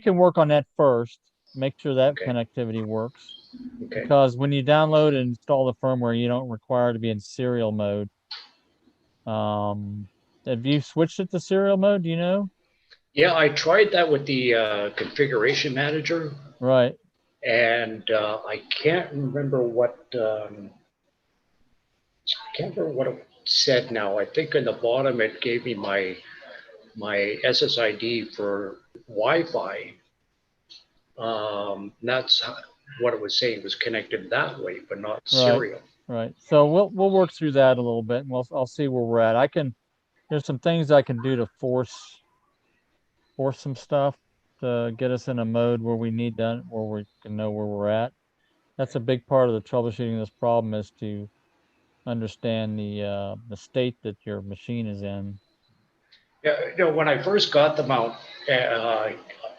can work on that first. Make sure that Okay. connectivity works. Okay. Because when you download and install the firmware, you don't require to be in serial mode. Um, have you switched it to serial mode? Do you know? Yeah, I tried that with the configuration manager, Right, and I can't remember what it said now. I think in the bottom it gave me my SSID for Wi-Fi. That's what it was saying, was connected that way, but not right, serial. right. So we'll work through that a little bit, and I'll see where we're at. There's some things I can do to force some stuff to get us in a mode where we need done, where we can know where we're at. That's a big part of the troubleshooting this problem is to understand the state that your machine is in. Yeah, when I first got them out, uh,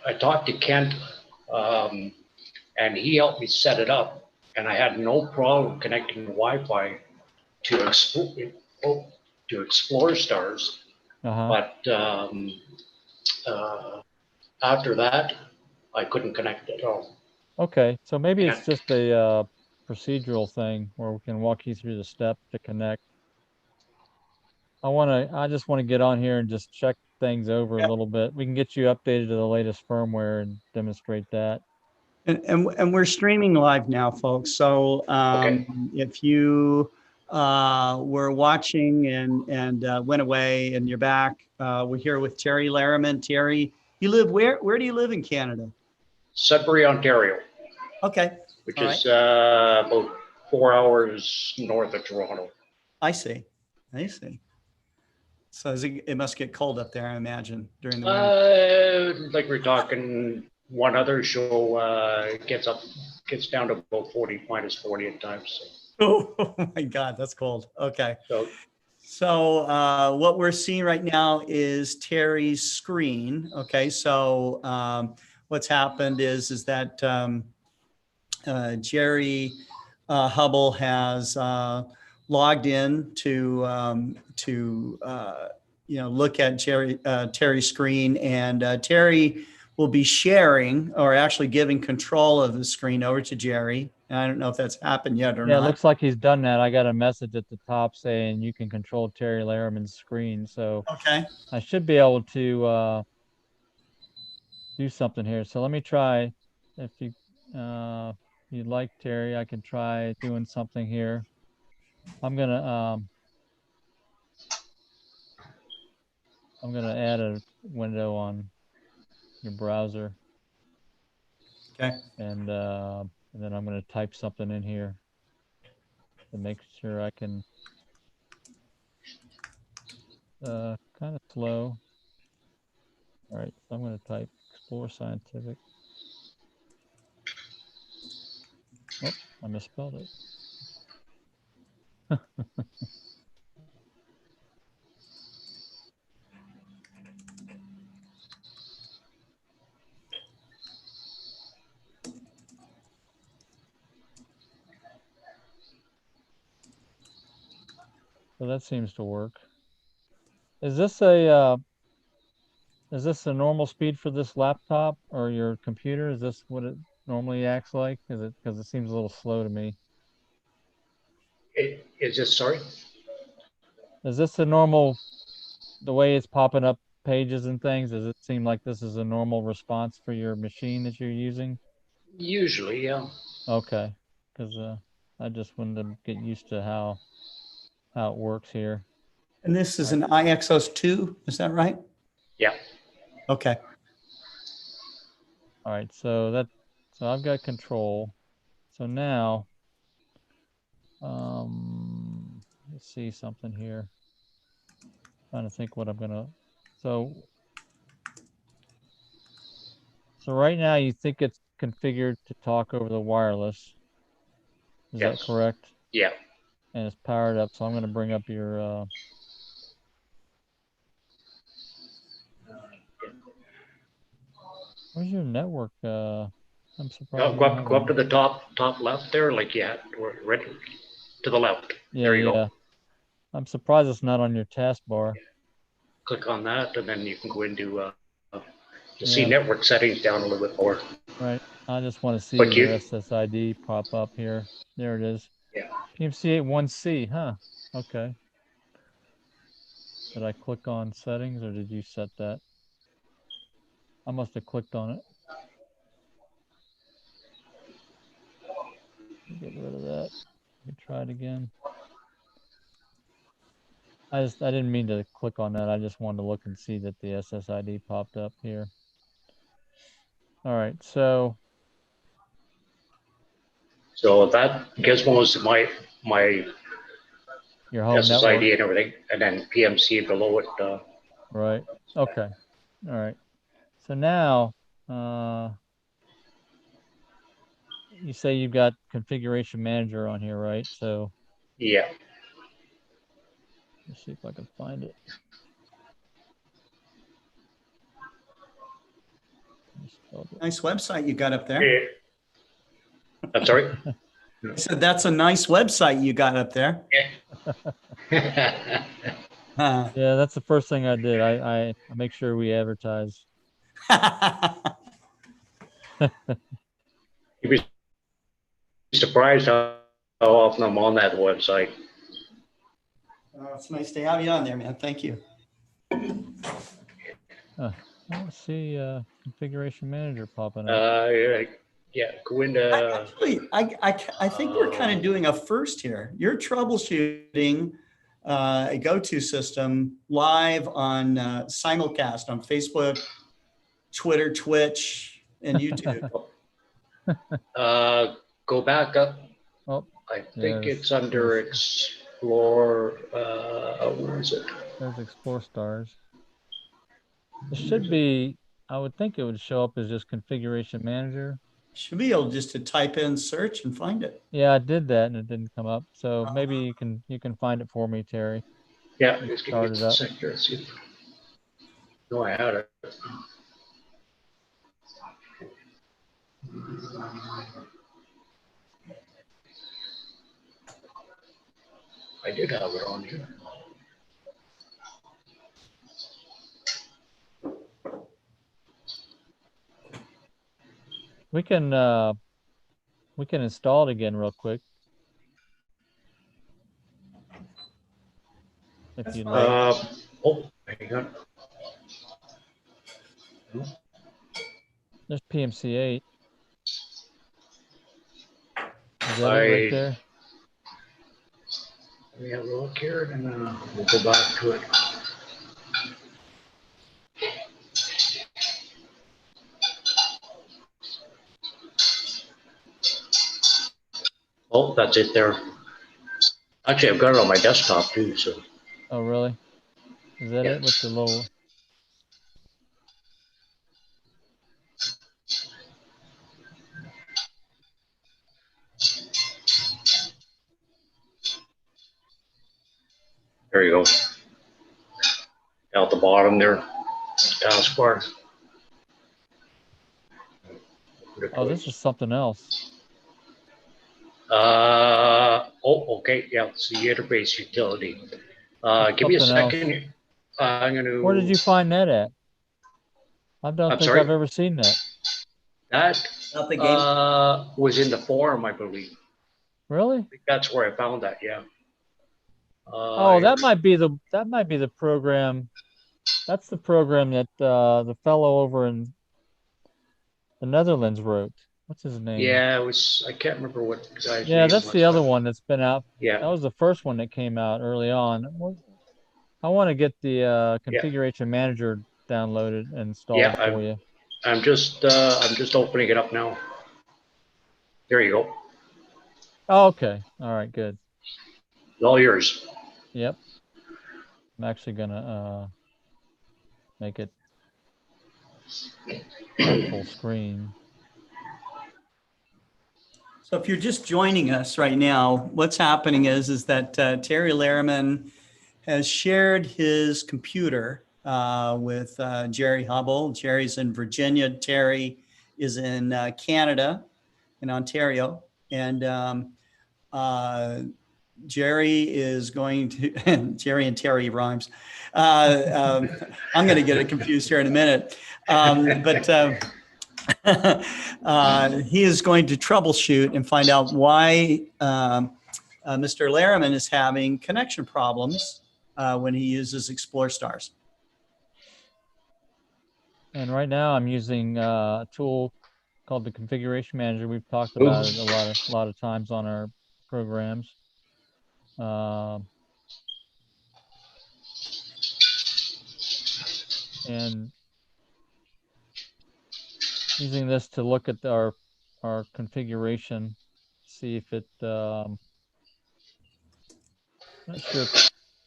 I talked to Kent, um, and he helped me set it up, and I had no problem connecting Wi-Fi to explore stars. Uh-huh. But uh, after that, I couldn't connect at all. Okay, so maybe And it's just a procedural thing where we can walk you through the steps to connect. I just want to get on here and just check things over a Yeah. little bit. We can get you updated to the latest firmware and demonstrate that. And we're streaming live now, folks. So okay, if you were watching and went away and you're back, we're here with Terry Laraman. Terry, you live where? Where do you live in Canada? Sudbury, Ontario, Okay. which All right. is about 4 hours north of Toronto. I see. I see. So it must get cold up there, I imagine, during the winter. Like we're talking, one other show gets down to about 40 minus 40 at times. Oh my God, that's cold. Okay. So So what we're seeing right now is Terry's screen. Okay, so what's happened is that Jerry Hubble has logged in to look at Terry's screen, and Terry will be sharing or actually giving control of the screen over to Jerry. And I don't know if that's happened yet or Yeah, it not. looks like he's done that. I got a message at the top saying you can control Terry Laraman's screen. So Okay. I should be able to do something here. So let me try. If you'd like, Terry, I can try doing something here. I'm gonna um, I'm gonna add a window on your browser, Okay. and then I'm gonna type something in here to make sure I can. Kind of slow. All right, so I'm gonna type Explore Scientific. Oh, I misspelled it. So that seems to work. Is this a is this the normal speed for this laptop or your computer? Is this what it normally acts like? Is it because it seems a little slow to me? is this sorry? Is this the normal the way it's popping up pages and things? Does it seem like this is a normal response for your machine that you're using? Usually, yeah. Okay, because I just wanted to get used to how it works here. And this All is right. an IXOS2, is that right? Yeah. Okay. All right, so I've got control. So now, let's see something here. Trying to think what I'm gonna. So so right now you think it's configured to talk over the wireless. Is that Yes. correct? Yeah. And it's powered up. So I'm gonna bring up your. Where's your network? I'm surprised you Go don't up, have go up a. to the top left there, like you had, right to the left. Yeah, There you go. yeah. I'm surprised it's not on your taskbar. Click on that, and then you can go into to see Yeah. network settings down a little bit more. Right. I just want to see But your you- SSID pop up here. There it is. Yeah. PMC-Eight 1C, huh? Okay. Did I click on settings or did you set that? I must have clicked on it. Get rid of that. We can try it again. I didn't mean to click on that. I just wanted to look and see that the SSID popped up here. All right, so that Gizmo is my your home SSID network, and everything, and then PMC below it. right? Okay, all right. So now, you say you've got configuration manager on here, right? So Yeah. let's see if I can find it. Nice website you got up there. I'm sorry. I said, that's a nice website you got up there. Yeah, that's the first thing I did. I make sure we advertise. You'd be surprised how often I'm on that website. Oh, it's nice to have you on there, man. Thank you. Let's see configuration manager popping up. Yeah, go into. Actually, I think we're kind of doing a first here. You're troubleshooting a go-to system live on simulcast on Facebook, Twitter, Twitch, and YouTube. Go back up. Oh, I think it's under Explore. Where is it? There's Explore Stars. It should be, I would think it would show up as just configuration manager. Should be able just to type in search and find it. Yeah, I did that and it didn't come up. So maybe you can find it for me, Terry. Yeah, just give Start me it a up. second. Let's see. No, I had it. I did have it on here. We can install it again real quick. If you'd like. Oh, hang on. There's PMC-Eight. Is that it right there? Let me have a look here and then we'll go back to it. Oh, that's it there. Actually, I've got it on my desktop too, so. Oh, really? Is that Yeah. it with the little? There you go. Down at the bottom there, taskbar. Oh, this is something else. Oh, okay. Yeah, it's the interface utility. Give me a Something else. second. I'm gonna. Where did you find that at? I don't I'm think sorry? I've ever seen that. That Not the game. was in the forum, I believe. Really? I think that's where I found that. Yeah. Oh, that might be the program. That's the program that the fellow over in the Netherlands wrote. What's his name? Yeah, it was. I can't remember what the guy's Yeah, name that's was, the other but- one that's been out. That Yeah. was the first one that came out early on. I want to get the configuration manager downloaded and installed Yeah, for you. I'm just opening it up now. There you go. Oh, okay. All right, good. It's all yours. Yep. I'm actually gonna make it full screen. So if you're just joining us right now, what's happening is that Terry Laraman has shared his computer with Jerry Hubble. Jerry's in Virginia. Terry is in Canada, in Ontario. And Jerry is going to, Jerry and Terry rhymes. I'm going to get it confused here in a minute. He is going to troubleshoot and find out why Mr. Laraman is having connection problems when he uses Explore Stars. And right now I'm using a tool called the Configuration Manager. We've talked about it a lot of times on our programs. And using this to look at our configuration, see if it, not sure,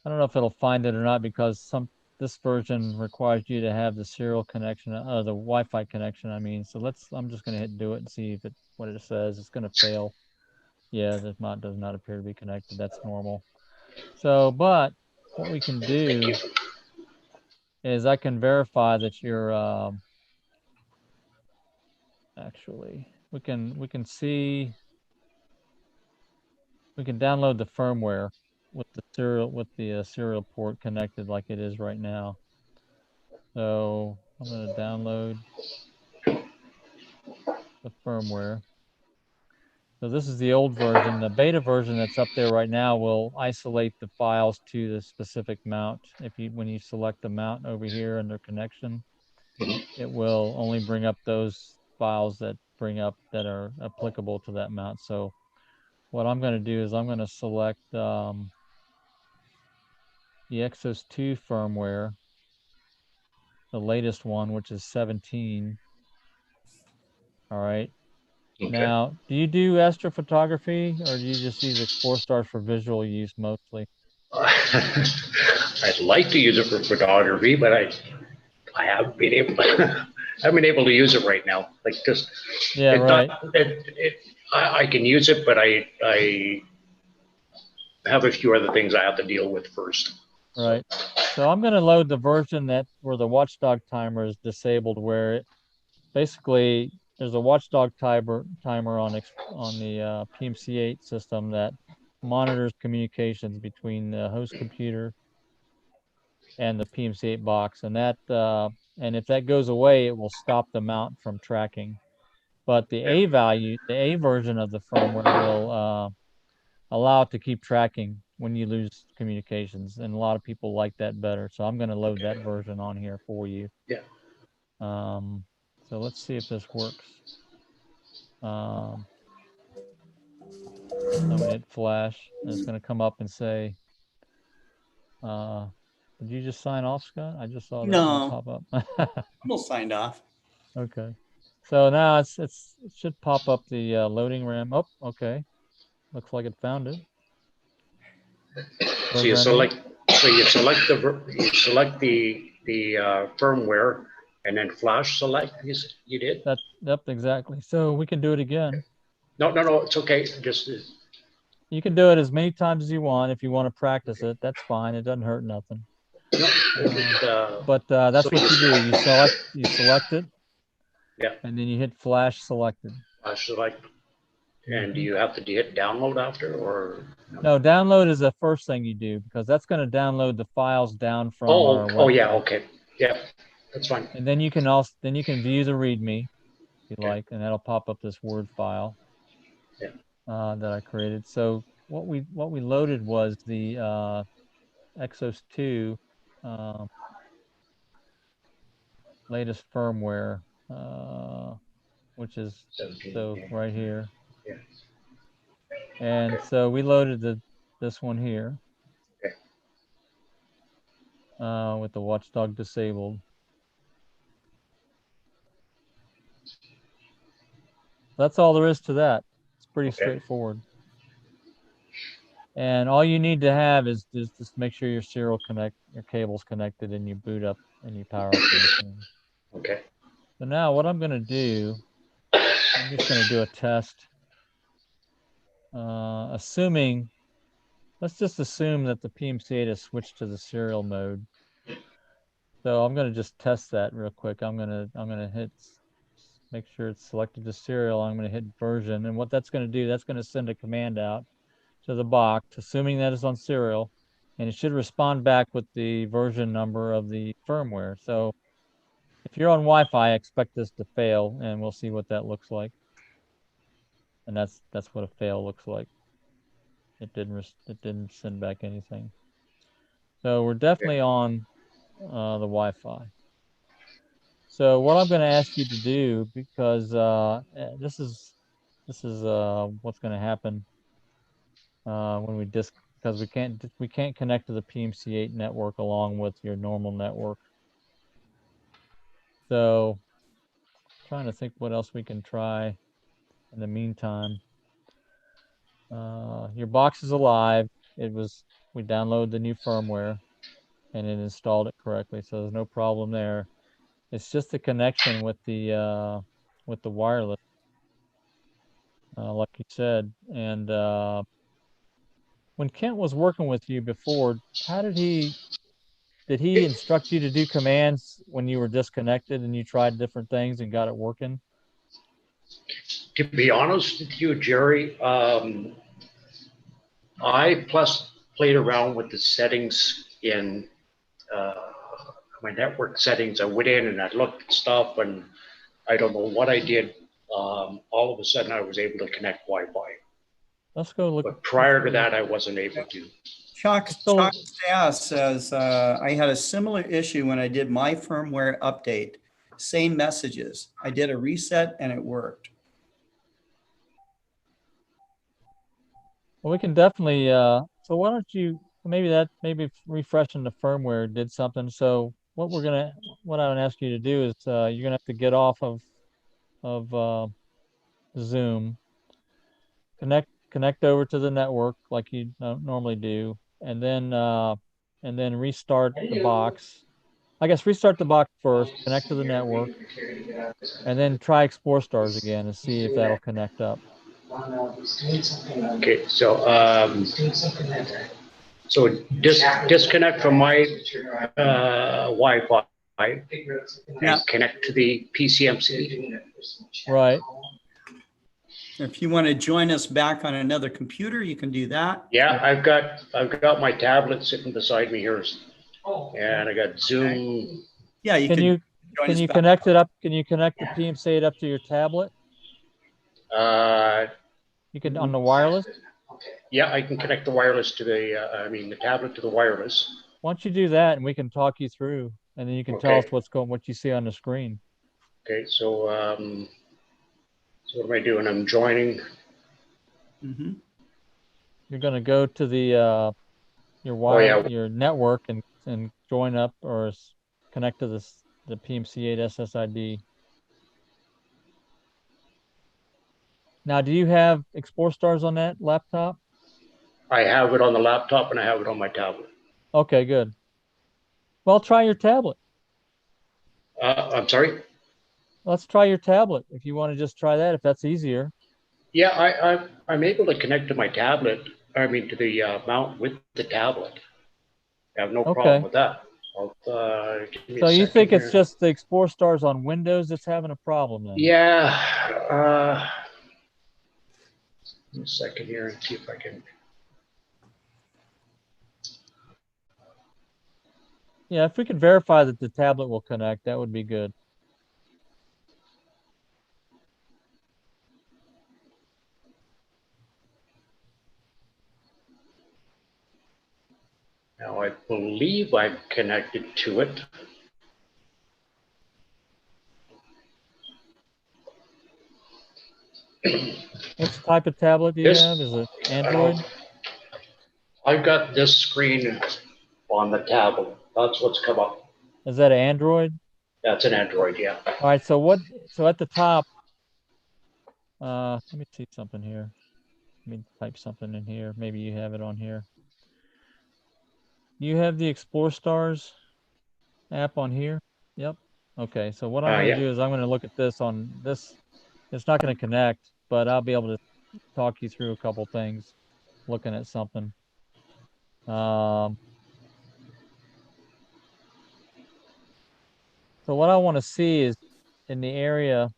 I don't know if it'll find it or not, because this version requires you to have the serial connection, the Wi-Fi connection, I mean. So I'm just going to hit do it and see if what it says. It's going to fail. Yeah, does not appear to be connected. That's normal. So, but what we can do is I can verify that you're, actually, we can download the firmware with the serial port connected like it is right now. So I'm going to download the firmware. So this is the old version. The beta version that's up there right now will isolate the files to the specific mount. When you select the mount over here under connection, it will only bring up those files that are applicable to that mount. So what I'm going to do is I'm going to select the Exos 2 firmware, the latest one, which is 17. All right. Okay. Now, do you do astrophotography, or do you just use Explore Stars for visual use mostly? I'd like to use it for photography, but I haven't been able to use it right now. Like, just yeah, right. I can use it, but I have a few other things I have to deal with first. Right. So I'm going to load the version where the watchdog timer is disabled, where basically there's a watchdog timer on the PMC-8 system that monitors communications between the host computer and the PMC-8 box, and if that goes away, it will stop the mount from tracking. But the A version of the firmware will allow it to keep tracking when you lose communications, and a lot of people like that better. So I'm going to load that version on here for you. Yeah. So let's see if this works. I'm going to hit flash, and it's going to come up and say, did you just sign off, Scott? I just saw that pop up. I'm all signed off. Okay. So now it should pop up the loading RAM. Oh, okay. Looks like it found it. So you select the firmware, and then flash select. You did? Yep, exactly. So we can do it again. No, it's okay. You can do it as many times as you want. If you want to practice it, that's fine. It doesn't hurt nothing. But that's what you do. You select it. Yeah. And then you hit flash selected. Flash select. And do you have to hit download after, or no? Download is the first thing you do, because that's going to download the files down from our website. Oh yeah, okay, yeah, that's fine. And then you can view the README if you like, and that'll pop up this Word file that I created. So what we loaded was the Exos 2 latest firmware, which is 17, right here. Yeah. And so we loaded this one here with the watchdog disabled. That's all there is to that. It's pretty straightforward. And all you need to have is just make sure your your cable's connected, and you boot up and you power up the machine. Okay. So now what I'm going to do, I'm just going to do a test. Let's just assume that the PMC-8 has switched to the serial mode. So I'm going to just test that real quick. I'm going to hit, make sure it's selected to serial. I'm going to hit version, and what that's going to do, that's going to send a command out to the box, assuming that it's on serial, and it should respond back with the version number of the firmware. So if you're on Wi-Fi, I expect this to fail, and we'll see what that looks like. And that's what a fail looks like. It didn't send back anything. So we're definitely on the Wi-Fi. So what I'm going to ask you to do, because this is what's going to happen when because we can't connect to the PMC-8 network along with your normal network. So trying to think what else we can try in the meantime. Your box is alive. We downloaded the new firmware and it installed it correctly, so there's no problem there. It's just the connection with the wireless, like you said. And when Kent was working with you before, how did he instruct you to do commands when you were disconnected and you tried different things and got it working? To be honest with you, Jerry, I plus played around with the settings in my network settings. I went in and I looked at stuff, and I don't know what I did. All of a sudden, I was able to connect Wi-Fi. Let's go look. But prior to that, I wasn't able to. Chuck Stass says, I had a similar issue when I did my firmware update. Same messages. I did a reset and it worked. Well, we can definitely, so why don't you, maybe refreshing the firmware did something. So what I would ask you to do is, you're gonna have to get off of Zoom, connect over to the network like you normally do, and then restart the box. I guess restart the box first, connect to the network, and then try Explore Stars again and see if that'll connect up. Okay, so disconnect from my Wi-Fi. Yeah. Connect to the PCMC. Right. If you want to join us back on another computer, you can do that. Yeah, I've got my tablet sitting beside me here, and I got Zoom. Yeah, can you connect it up? Can you connect the PMC-8 up to your tablet? You can on the wireless. Yeah, I can connect the wireless to the tablet to the wireless. Why don't you do that, and we can talk you through, and then you can tell us what you see on the screen. Okay, so what am I doing? I'm joining. Mm-hmm. You're going to go to the your network and join up or connect to the PMC-8 SSID. Now, do you have Explore Stars on that laptop? I have it on the laptop and I have it on my tablet. Okay, good. Well, try your tablet. I'm sorry? Let's try your tablet if you want to just try that, if that's easier. Yeah, I'm able to connect to my tablet, to the mount with the tablet. I have no problem with that. So you think it's just the Explore Stars on Windows that's having a problem then? Yeah. A second here and see if I can. Yeah, if we could verify that the tablet will connect, that would be good. Now I believe I'm connected to it. Which type of tablet do you have? Is it Android? I've got this screen on the tablet. That's what's come up. Is that an Android? That's an Android, yeah. All right, so at the top, let me see something here. Let me type something in here. Maybe you have it on here. You have the Explore Stars app on here? Yep. Okay, so what I'm going to do is I'm going to look at this on this. It's not going to connect, but I'll be able to talk you through a couple things looking at something. So what I want to see is in the area,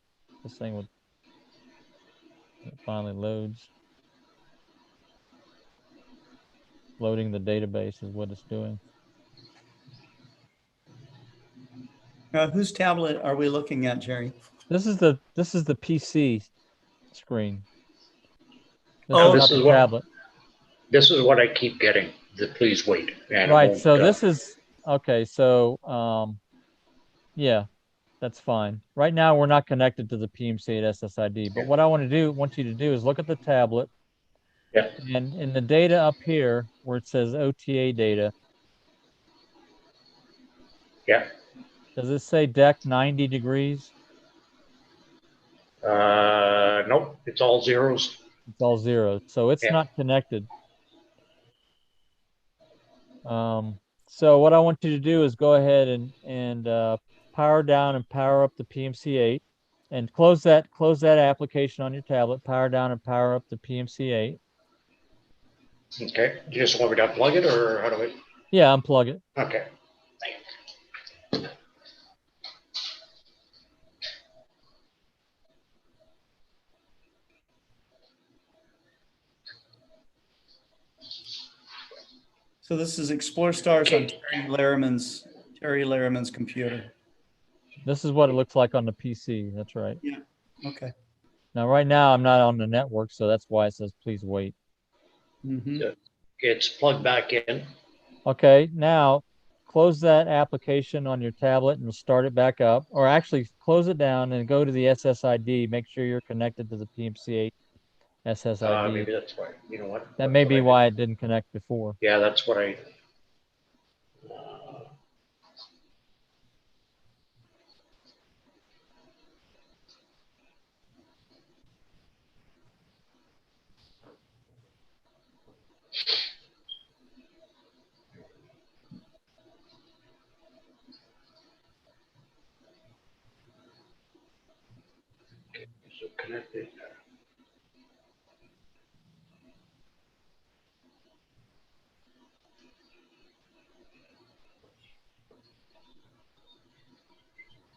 this thing it finally loads. loading the database is what it's doing. Whose tablet are we looking at, Jerry? This is the PC screen. This Oh, is not this the tablet. This is what I keep getting. The please wait. And it Right. won't, So this is okay. So yeah, that's fine. Right now we're not connected to the PMC-Eight SSID, but Yeah. what I want you to do is look at the tablet. Yeah. And in the data up here where it says OTA data. Yeah. Does it say deck 90 degrees? Nope, it's all zeros. It's all zeros. So it's Yeah. not connected. So what I want you to do is go ahead and power down and power up the PMC-Eight and close that application on your tablet, power down and power up the PMC-Eight. Okay. You just want me to unplug it, or how do I? Yeah, unplug it. Okay. So this is Explore Stars on Terry Laraman's computer. This is what it looks like on the PC. That's right. Yeah. Okay. Now, right now, I'm not on the network, so that's why it says please wait. Mm-hmm. It's plugged back in. Okay, now close that application on your tablet and start it back up, or actually close it down and go to the SSID. Make sure you're connected to the PMC-Eight SSID. Maybe that's why. You know what? That may be why it didn't connect before. Yeah, that's what I. So connected.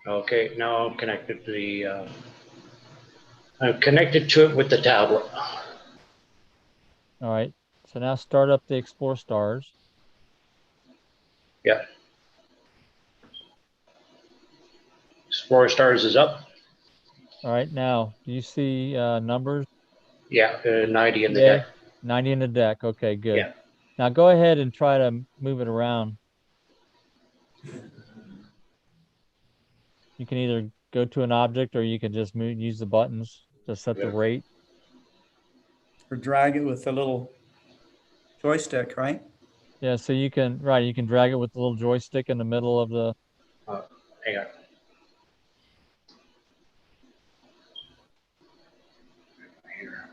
Okay, now I'm connected to the. I'm connected to it with the tablet. All right, so now start up the Explore Stars. Yeah. Explorer Stars is up. All right, now do you see numbers? Yeah, 90 in the deck. 90 in the deck. Okay, good. Yeah. Now go ahead and try to move it around. You can either go to an object or you can just use the buttons to set the rate. Or drag it with the little joystick, right? Yeah, so you can drag it with the little joystick in the middle of the. Hang on. Here.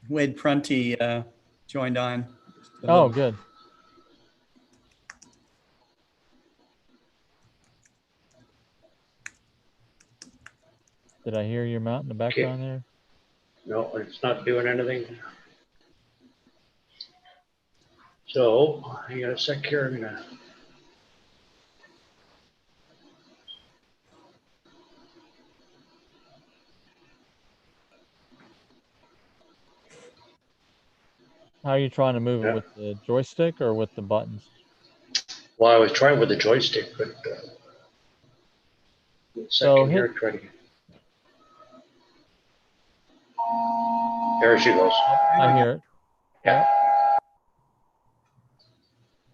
Wade Prunty joined on. Oh, good. Did I hear your mount in the background there? No, it's not doing anything. So, hang on a sec here. I'm gonna. How are you trying to move it, with the joystick or with the buttons? Well, I was trying with the joystick, but So here, try to. There she goes. I hear it. Yeah.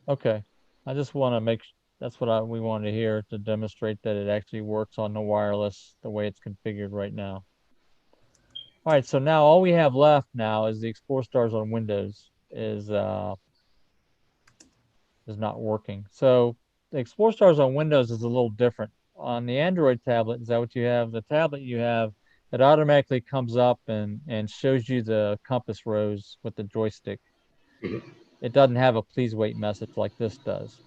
Okay. I just want to make that's what we wanted to hear to demonstrate that it actually works on the wireless the way it's configured right now. All right, so now all we have left now is the Explore Stars on Windows is not working. So the Explore Stars on Windows is a little different. On the Android tablet, is that what you have? The tablet you have, it automatically comes up and shows you the compass rose with the joystick. Mm-hmm. It doesn't have a please wait message like this does.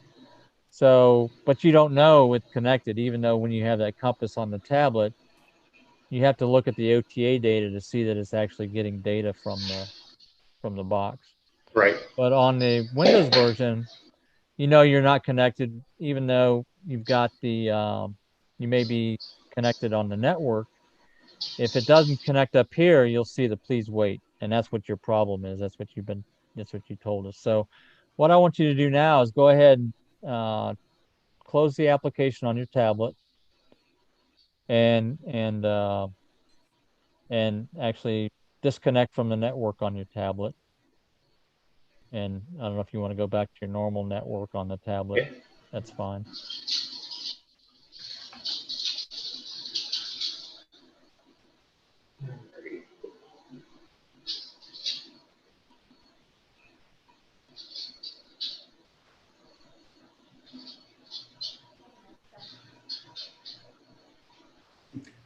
So, but you don't know it's connected, even though when you have that compass on the tablet, you have to look at the OTA data to see that it's actually getting data from the box. Right. But on the Windows version, you know you're not connected, even though you've got the you may be connected on the network. If it doesn't connect up here, you'll see the please wait. And that's what your problem is. That's what you told us. So what I want you to do now is go ahead and close the application on your tablet and actually disconnect from the network on your tablet. And I don't know if you want to go back to your normal network on the tablet. Okay. That's fine.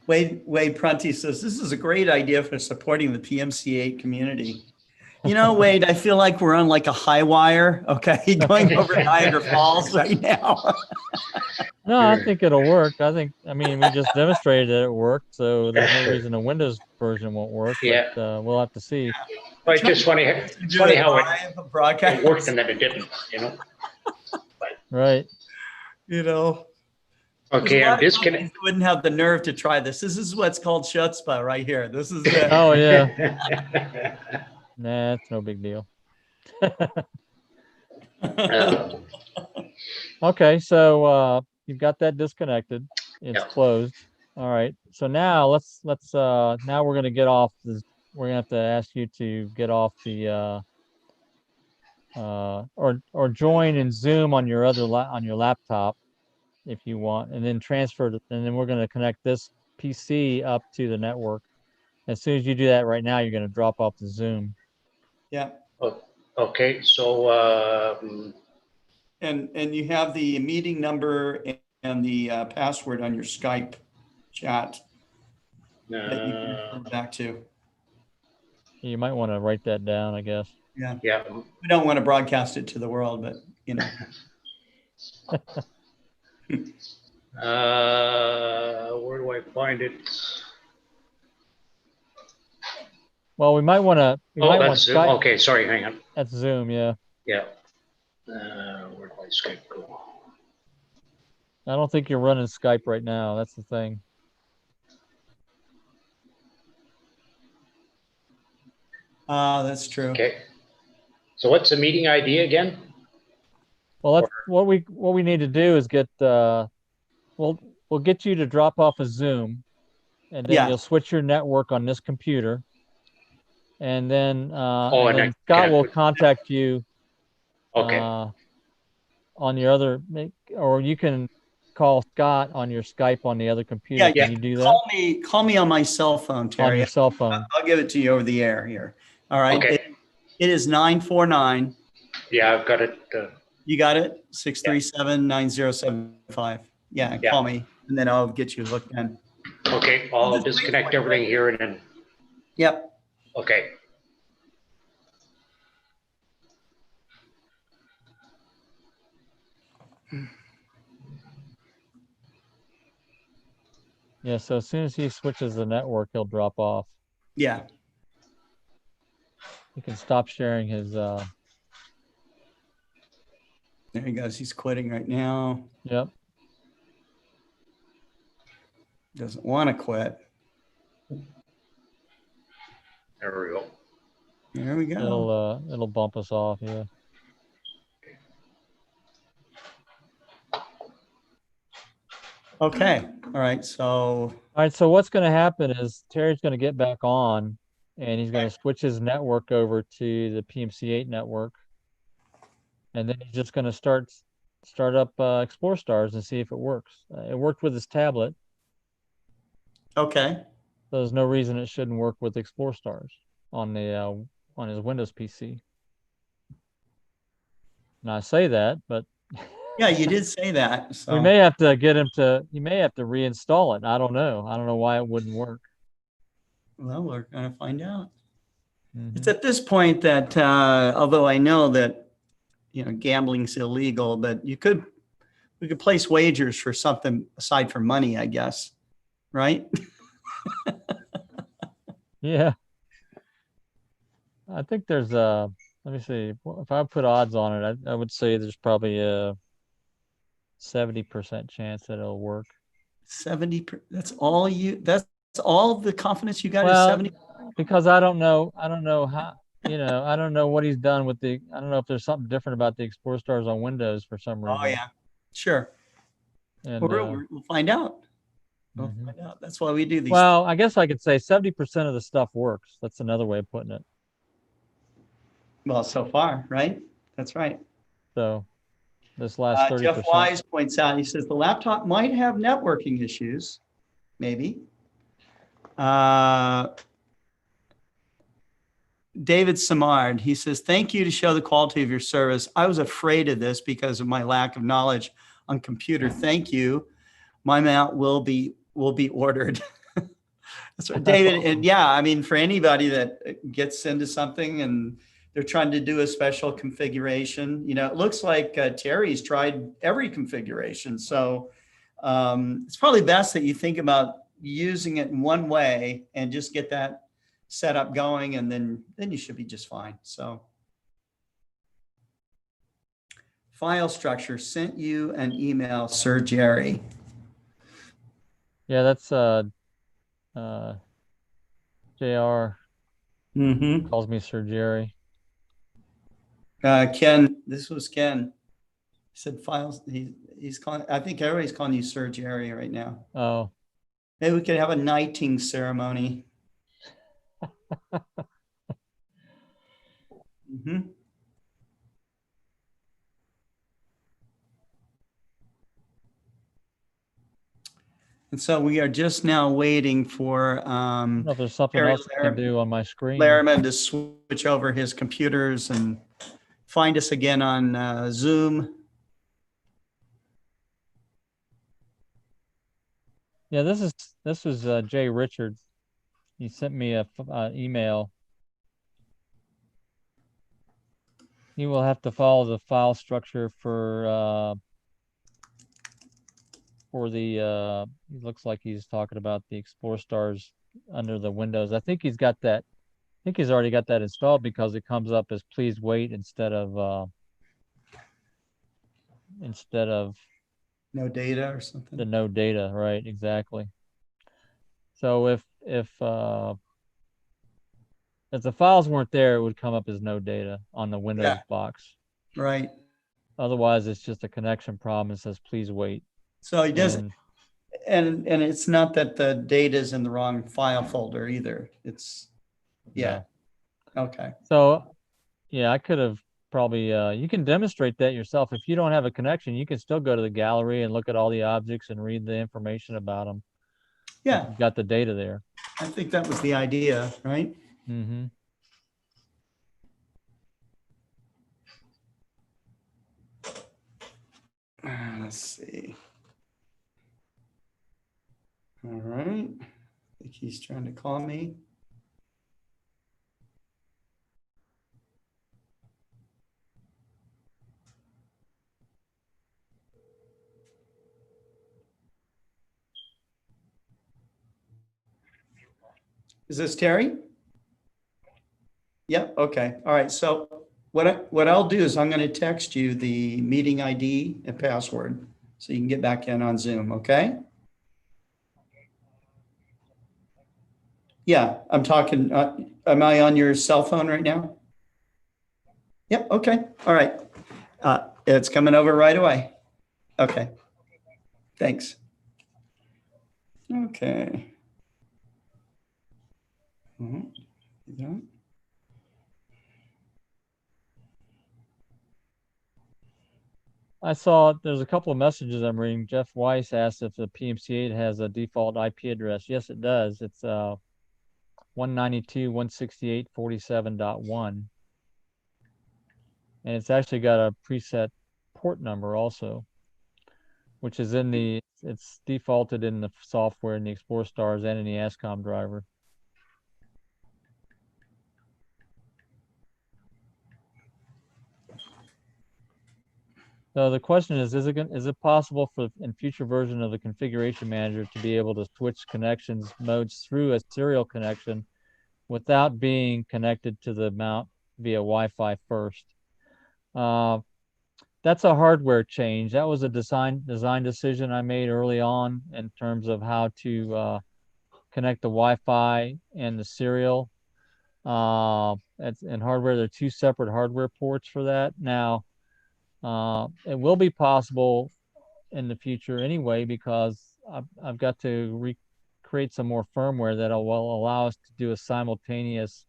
Wade Prunty says, this is a great idea for supporting the PMC-8 community. You know, Wade, I feel like we're on like a high wire, okay, going over Niagara Falls right now. No, I think it'll work. I mean, we just demonstrated that it worked, so there's no reason the Windows version won't work. Yeah. But we'll have to see. Well, it's just funny. It's funny how it worked and then it didn't. Right. Okay, I'm disconnected. Wouldn't have the nerve to try this. This is what's called chutzpah right here. This is Oh yeah. Nah, it's no big deal. Okay, so you've got that disconnected. It's closed. All right. So now let's now we're gonna get off this. We're gonna have to ask you to get off the or join in Zoom on your on your laptop if you want, and then and then we're gonna connect this PC up to the network. As soon as you do that right now, you're gonna drop off the Zoom. Yeah. Okay, so and you have the meeting number and the password on your Skype chat that you can come back to. You might want to write that down, I guess. Yeah. Yeah. We don't want to broadcast it to the world, but you know. Where do I find it? Well, we might want to. That's Zoom. Okay, sorry, hang on. That's Zoom, yeah. Yeah. Where do I Skype go? I don't think you're running Skype right now. That's the thing. That's true. Okay. So what's the meeting ID again? Well, that's what we need to do is get we'll get you to drop off a Zoom, and then you'll switch your network on this computer, and then Scott will contact you. Okay. On your other, or you can call Scott on your Skype on the other computer. Yeah, can you do that? Call me on my cell phone, Terry. On your cell phone. I'll give it to you over the air here. All right. Okay. It is 949. Yeah, I've got it. You got it? 637-9075. Yeah, call me, and then I'll get you hooked in. Okay, I'll disconnect everything here and then. Yep. Okay. Yeah, so as soon as he switches the network, he'll drop off. Yeah. He can stop sharing his There he goes. He's quitting right now. Yep. Doesn't want to quit. There we go. There we go. It'll bump us off, yeah. Okay. All right. So what's going to happen is Terry's going to get back on, and he's going to switch his network over to the PMC-8 network, and then he's just going to start up Explore Stars and see if it works. It worked with his tablet. Okay. So there's no reason it shouldn't work with Explore Stars on his Windows PC. And I say that, but yeah, you did say that. So we may have to get him to. You may have to reinstall it. I don't know. I don't know why it wouldn't work. Well, we're gonna find out. Mm-hmm. It's at this point that, although I know that, gambling's illegal, but we could place wagers for something aside from money, I guess, right? Yeah. I think there's let me see. If I put odds on it, I would say there's probably a 70% chance that it'll work. 70. That's all you. That's all the confidence you got is Well, 70. because I don't know how, I don't know what he's done with I don't know if there's something different about the Explorer stars on Windows for some Oh reason. yeah, sure. And We'll find out. We'll mhm. find out. That's why we do these. Well, I guess I could say 70% of the stuff works. That's another way of putting it. Well, so far, right? That's right. So this last Jeff 30%. Wise points out, he says the laptop might have networking issues, maybe. David Samard, he says, thank you to show the quality of your service. I was afraid of this because of my lack of knowledge on computer. Thank you. My mount will be ordered. That's right, David. And yeah, I mean, for anybody that gets into something and they're trying to do a special configuration, it looks like Terry's tried every configuration. So it's probably best that you think about using it in one way and just get that set up going, and then you should be just fine. So file structure, sent you an email, Sir Jerry. Yeah, that's JR calls me Sir Jerry. Ken, this was Ken. He said files. He's calling. I think everybody's calling you Sir Jerry right now. Oh, maybe we could have a knighting ceremony. And so we are just now waiting for I don't know if there's something Terry else I can do on my screen. Laraman to switch over his computers and find us again on Zoom. Yeah, this is Jay Richards. He sent me a email. He will have to follow the file structure for the it looks like he's talking about the Explorer stars under the Windows. I think he's got that. I think he's already got that installed because it comes up as please wait instead of no data or something. The no data, right? Exactly. So if the files weren't there, it would come up as no data on the Windows box. Right. Otherwise, it's just a connection problem. It says please wait. So he doesn't, and it's not that the data is in the wrong file folder either. It's Okay. So yeah, I could have probably you can demonstrate that yourself. If you don't have a connection, you can still go to the gallery and look at all the objects and read the information about them. Yeah, you've got the data there. I think that was the idea, right? Mm-hmm. Let's see. All right. I think he's trying to call me. Is this Terry? Yep. Okay. All right. So what I'll do is I'm going to text you the meeting ID and password so you can get back in on Zoom. Okay. Yeah, I'm talking. Am I on your cell phone right now? Yep. Okay. All right. It's coming over right away. Okay. Thanks. Okay. I saw there's a couple of messages I'm reading. Jeff Weiss asked if the PMC-8 has a default IP address. Yes, it does. It's 192.168.47.1. And it's actually got a preset port number also, which is it's defaulted in the software in the Explorer stars and in the ASCOM driver. So the question is it possible in future version of the configuration manager to be able to switch connections modes through a serial connection without being connected to the mount via Wi-Fi first? that's a hardware change. That was a design decision I made early on in terms of how to connect the Wi-Fi and the serial. And hardware, there are two separate hardware ports for that. Now, it will be possible in the future anyway, because I've got to create some more firmware that will allow us to do a simultaneous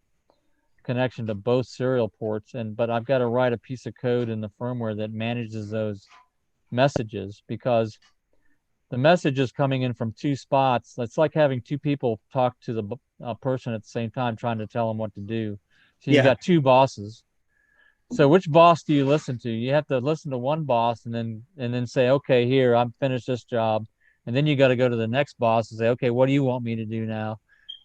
connection to both serial ports. But I've got to write a piece of code in the firmware that manages those messages, because the message is coming in from two spots. It's like having two people talk to the person at the same time, trying to tell them what to do. So you've Yeah. got two bosses. So which boss do you listen to? You have to listen to one boss and then say, okay, here, I'm finished this job. And then you got to go to the next boss and say, okay, what do you want me to do now?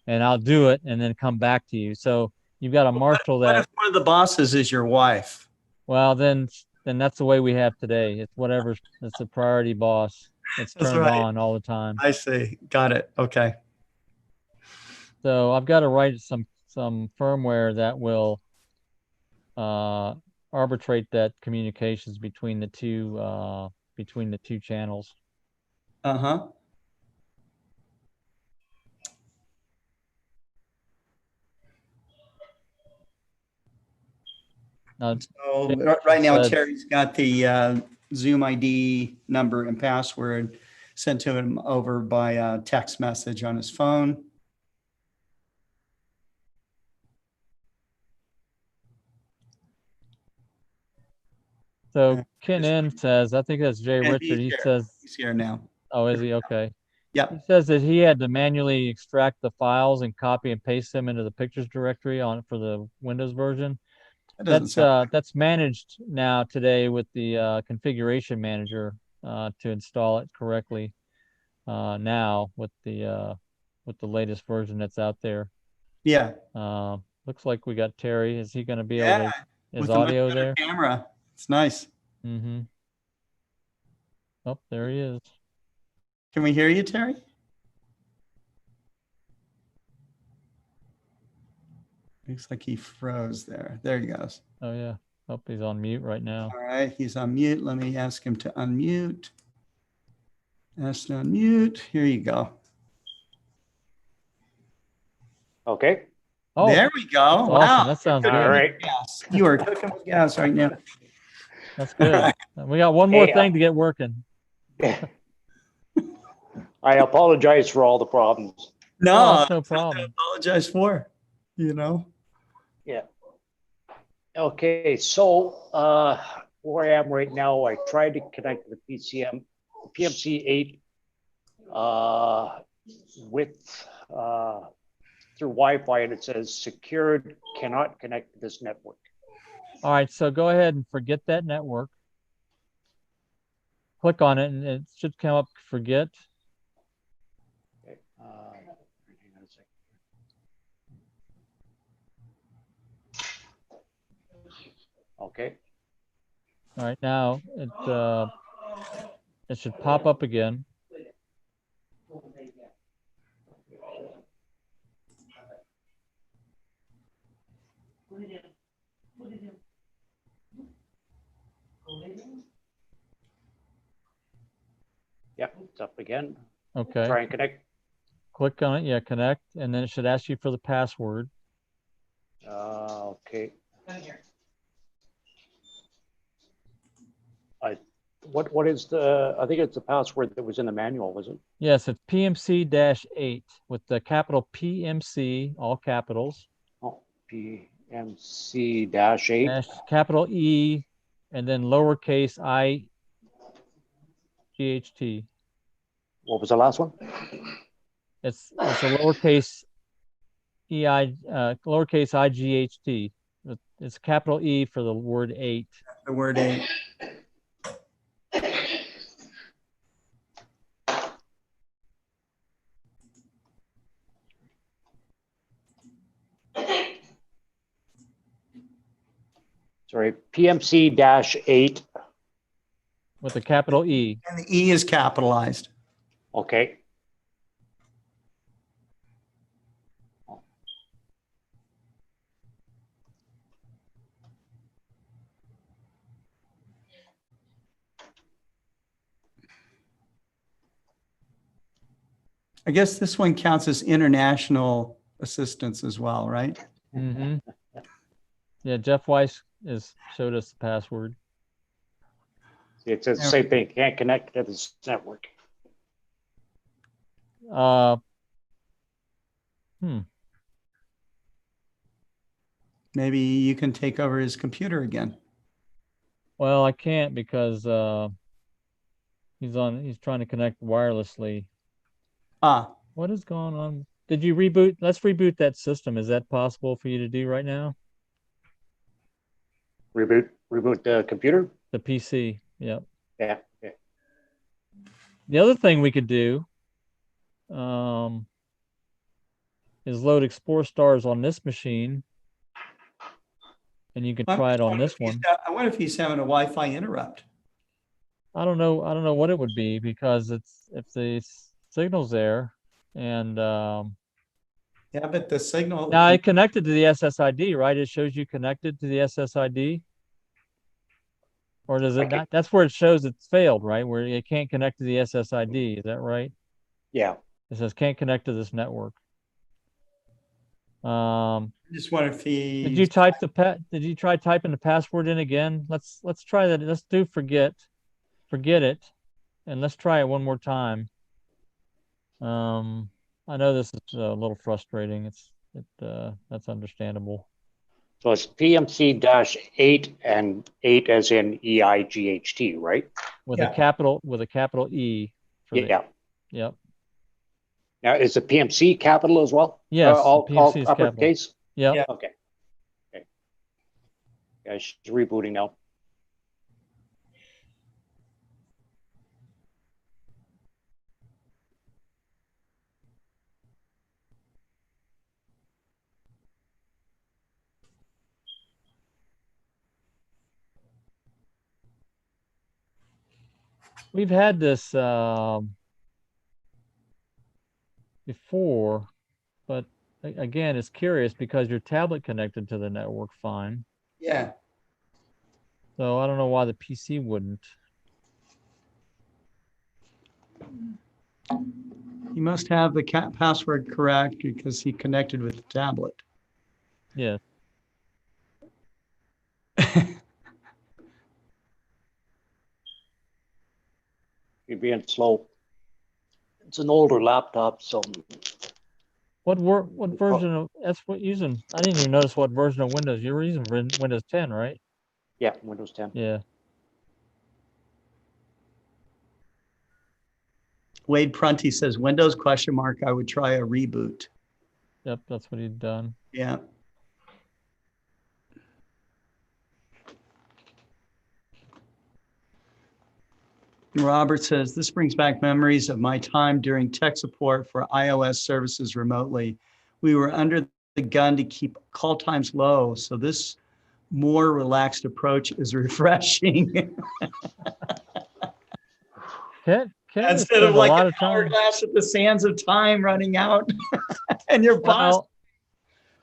And I'll do it and then come back to you. So you've got to marshal What that. if one of the bosses is your wife? Well, then that's the way we have today. It's whatever. It's a priority boss. It's That's turned right. on all the time. I see. Got it. Okay. So I've got to write some firmware that will arbitrate that communications between the two channels. Uh-huh. Now, So Jay right now, said, Terry's got the Zoom ID number and password sent to him over by text message on his phone. so Ken N says, I think that's Jay And Richard. He says, he's here now. oh, is he? Okay. He Yep. says that he had to manually extract the files and copy and paste them into the pictures directory for the Windows version. That doesn't sound. That's managed now today with the configuration manager to install it correctly now with the latest version that's out there. Yeah. Looks like we got Terry. Is he going to be able Yeah. to, is With a much audio better there? camera. It's nice. Mm-hmm. Oh, there he is. Can we hear you, Terry? Looks like he froze there. There he goes. Oh yeah. Oh, he's on mute right now. All right, he's on mute. Let me ask him to unmute. Ask to unmute. Here you go. Okay. Oh, There we go. awesome. Wow. That sounds All good. right. Gas. You are cooking with gas right now. That's good. We got one more Hey, thing to get working. I apologize for all the problems. No, No, that's no nothing to problem. apologize for. You know. Yeah. Okay, so where I am right now, I tried to connect to the PMC-8 with through Wi-Fi, and it says secured, cannot connect to this network. All right, so go ahead and forget that network. Click on it and it should come up forget. Okay, hang on a second. Okay. All right, now it should pop up again. Yep, it's up again. Okay. Try and connect. Click on it, yeah, connect, and then it should ask you for the password. Okay. What is I think it's the password that was in the manual, was it? Yes, it's PMC-8 with the capital PMC, all capitals. Oh, PMC-8. Capital E, and then lowercase I-G-H-T. What was the last one? It's a lowercase lowercase I-G-H-T. It's capital E for the word 8. The word 8. Sorry, PMC-8. With a capital E. And the E is capitalized. Okay. I guess this one counts as international assistance as well, right? Mm-hmm. Yeah, Jeff Weiss showed us the password. It says the same thing, can't connect to this network. Maybe you can take over his computer again. Well, I can't because he's trying to connect wirelessly. What is going on? Did you reboot? Let's reboot that system. Is that possible for you to do right now? Reboot the computer? The PC. Yep. Yeah. The other thing we could do is load Explore Stars on this machine, and you can try it on this one. I wonder if he's having a Wi-Fi interrupt. I don't know what it would be, because if the signal's there, and yeah, but the signal. now I connected to the SSID, right? It shows you connected to the SSID. Or does it not? That's where it shows it's failed, right? Where it can't connect to the SSID. Is that right? Yeah. It says can't connect to this network. I just wonder if he. Did you try typing the password in again? Let's try that. Let's do forget it, and let's try it one more time. I know this is a little frustrating. That's understandable. So it's PMC-8 and 8 as in EIGHT, right? With a capital E. Yeah. Yep. Now, is the PMC capital as well? Yes. All PMC is uppercase? Yep. Yeah. Okay. Yeah, she's rebooting now. We've had this before, but again, it's curious because your tablet connected to the network fine. Yeah. So I don't know why the PC wouldn't. He must have the password correct because he connected with the tablet. Yeah. You're being slow. It's an older laptop, so. What version of that's what using? I didn't even notice what version of Windows you were using. Windows 10, right? Yeah, Windows 10. Yeah. Wade Prunty says Windows ? I would try a reboot. Yep, that's what he'd done. Yeah. Robert says, this brings back memories of my time during tech support for iOS services remotely. We were under the gun to keep call times low, so this more relaxed approach is refreshing. Instead of like an hourglass at the sands of time running out and your boss. Well,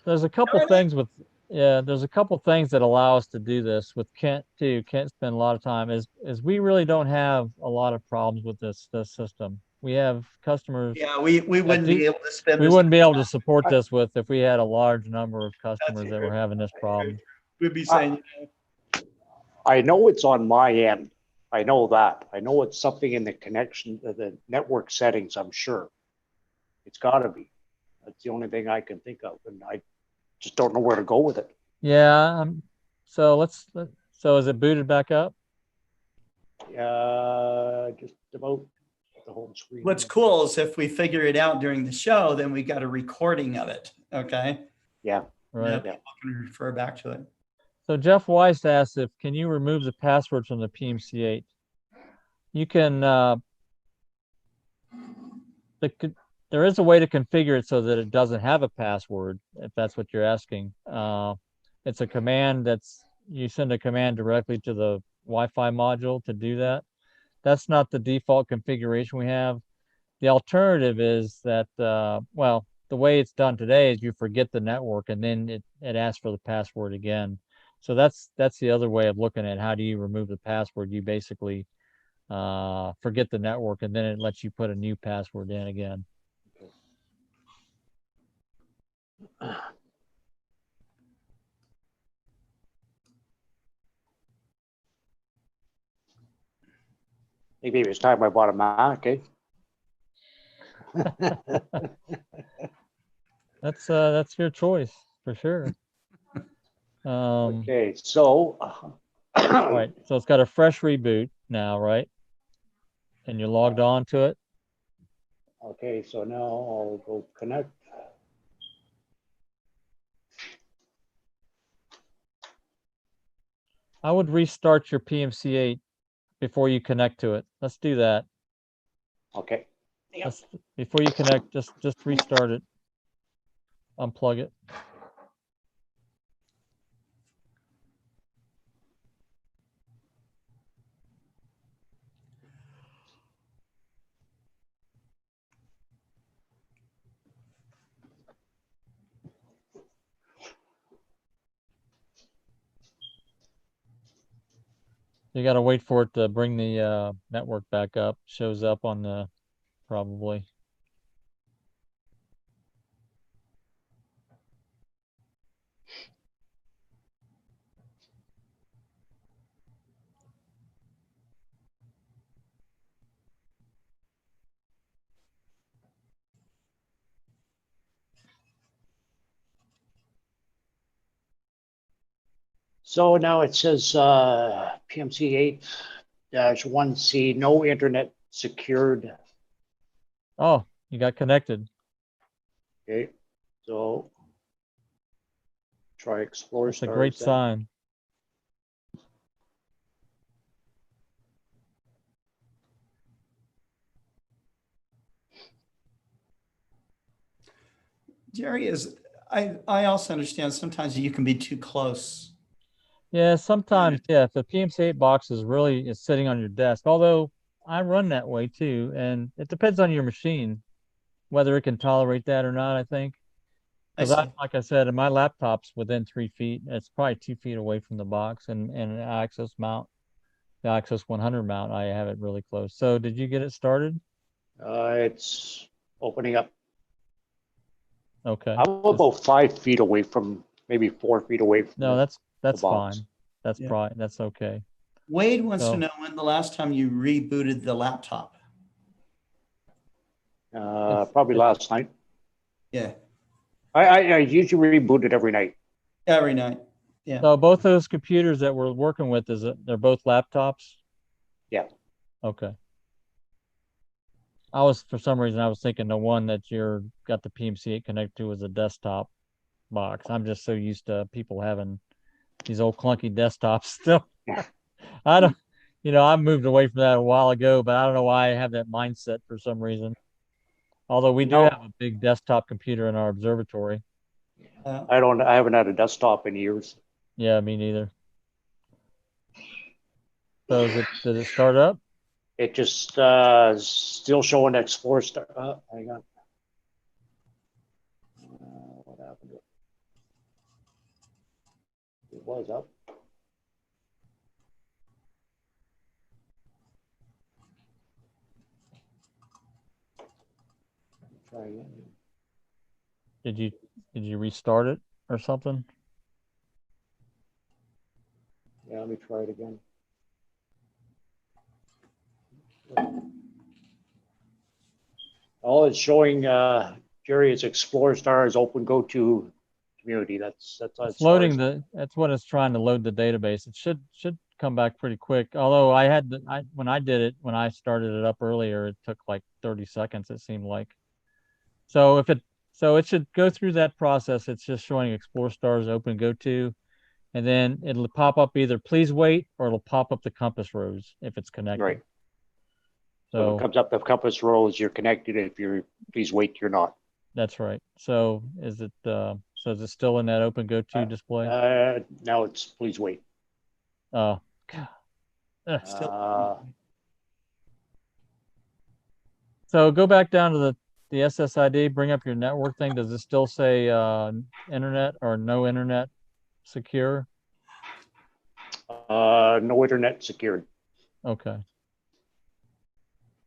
there's a couple things with there's a couple things that allow us to do this with Kent too. Kent spent a lot of time is we really don't have a lot of problems with this system. We have customers. Yeah, we wouldn't be able to spend. We wouldn't be able to support this if we had a large number of customers that were having this problem. We'd be saying, I know it's on my end. I know that. I know it's something in the connection, the network settings, I'm sure. It's got to be. That's the only thing I can think of, and I just don't know where to go with it. Yeah. So so is it booted back up? Just about the home screen. what's cool is if we figure it out during the show, then we got a recording of it. Okay. Yeah. Right. Yeah, people can refer back to it. So Jeff Weiss asked can you remove the password from the PMC-8? You can, there is a way to configure it so that it doesn't have a password, if that's what you're asking. It's a command you send a command directly to the Wi-Fi module to do that. That's not the default configuration we have. The alternative is that, well, the way it's done today is you forget the network and then it asks for the password again. So that's the other way of looking at how do you remove the password. You basically forget the network and then it lets you put a new password in again. Maybe it was time I bought a Mac, eh? That's your choice for sure. Okay, so Right. So it's got a fresh reboot now, right? And you're logged on to it. okay, so now I'll go connect. I would restart your PMC-8 before you connect to it. Let's do that. Okay. Before you connect, just restart it. Unplug it. You got to wait for it to bring the network back up. Shows up on the probably. So now it says PMC-8-1C, no internet secured. Oh, you got connected. Okay, so try Explore That's a Stars. great then. sign. Jerry, I also understand sometimes you can be too close. Yeah, sometimes, yeah, if the PMC-8 box is sitting on your desk, although I run that way too, and it depends on your machine, whether it can tolerate that or not, I think. I Because see. like I said, my laptop's within 3 feet. It's probably 2 feet away from the box, and an access mount, the Access 100 mount, I have it really close. So did you get it started? It's opening up. Okay. I'm about 5 feet away from, maybe 4 feet away from No, the that's box. fine. That's Yeah. probably that's okay. Wade wants to So know when the last time you rebooted the laptop. Probably it's last night. Yeah, I usually reboot it every night. every night. Yeah. so both those computers that we're working with, they're both laptops? Yeah. Okay. For some reason, I was thinking the one that you're got the PMC-8 connected to was a desktop box. I'm just so used to people having these old clunky desktops still. I don't, I moved away from that a while ago, but I don't know why I have that mindset for some reason. Although we do have No, a big desktop computer in our observatory. I haven't had a desktop in years. Yeah, me neither. So did it start up? It just still showing Explore Star. Hang on. What happened to it? It was up. Try again. Did you restart it or something? Yeah, let me try it again. All it's showing, Jerry, is Explore Stars OpenGOTO community. That's how It's it's loading that's what it's trying to load the database. It should come back pretty quick. Although when I started it up earlier, it took like 30 seconds, it seemed like. So it should go through that process. It's just showing Explore Stars OpenGOTO, and then it'll pop up either please wait or it'll pop up the compass rose if it's connected. Right. So if it So comes up the compass rose, you're connected. If you're, please wait, you're not. that's right. So is it still in that OpenGOTO display? Now it's please wait. Oh, God. Still. So go back down to the SSID, bring up your network thing. Does it still say internet or no internet secure? No internet secured. Okay.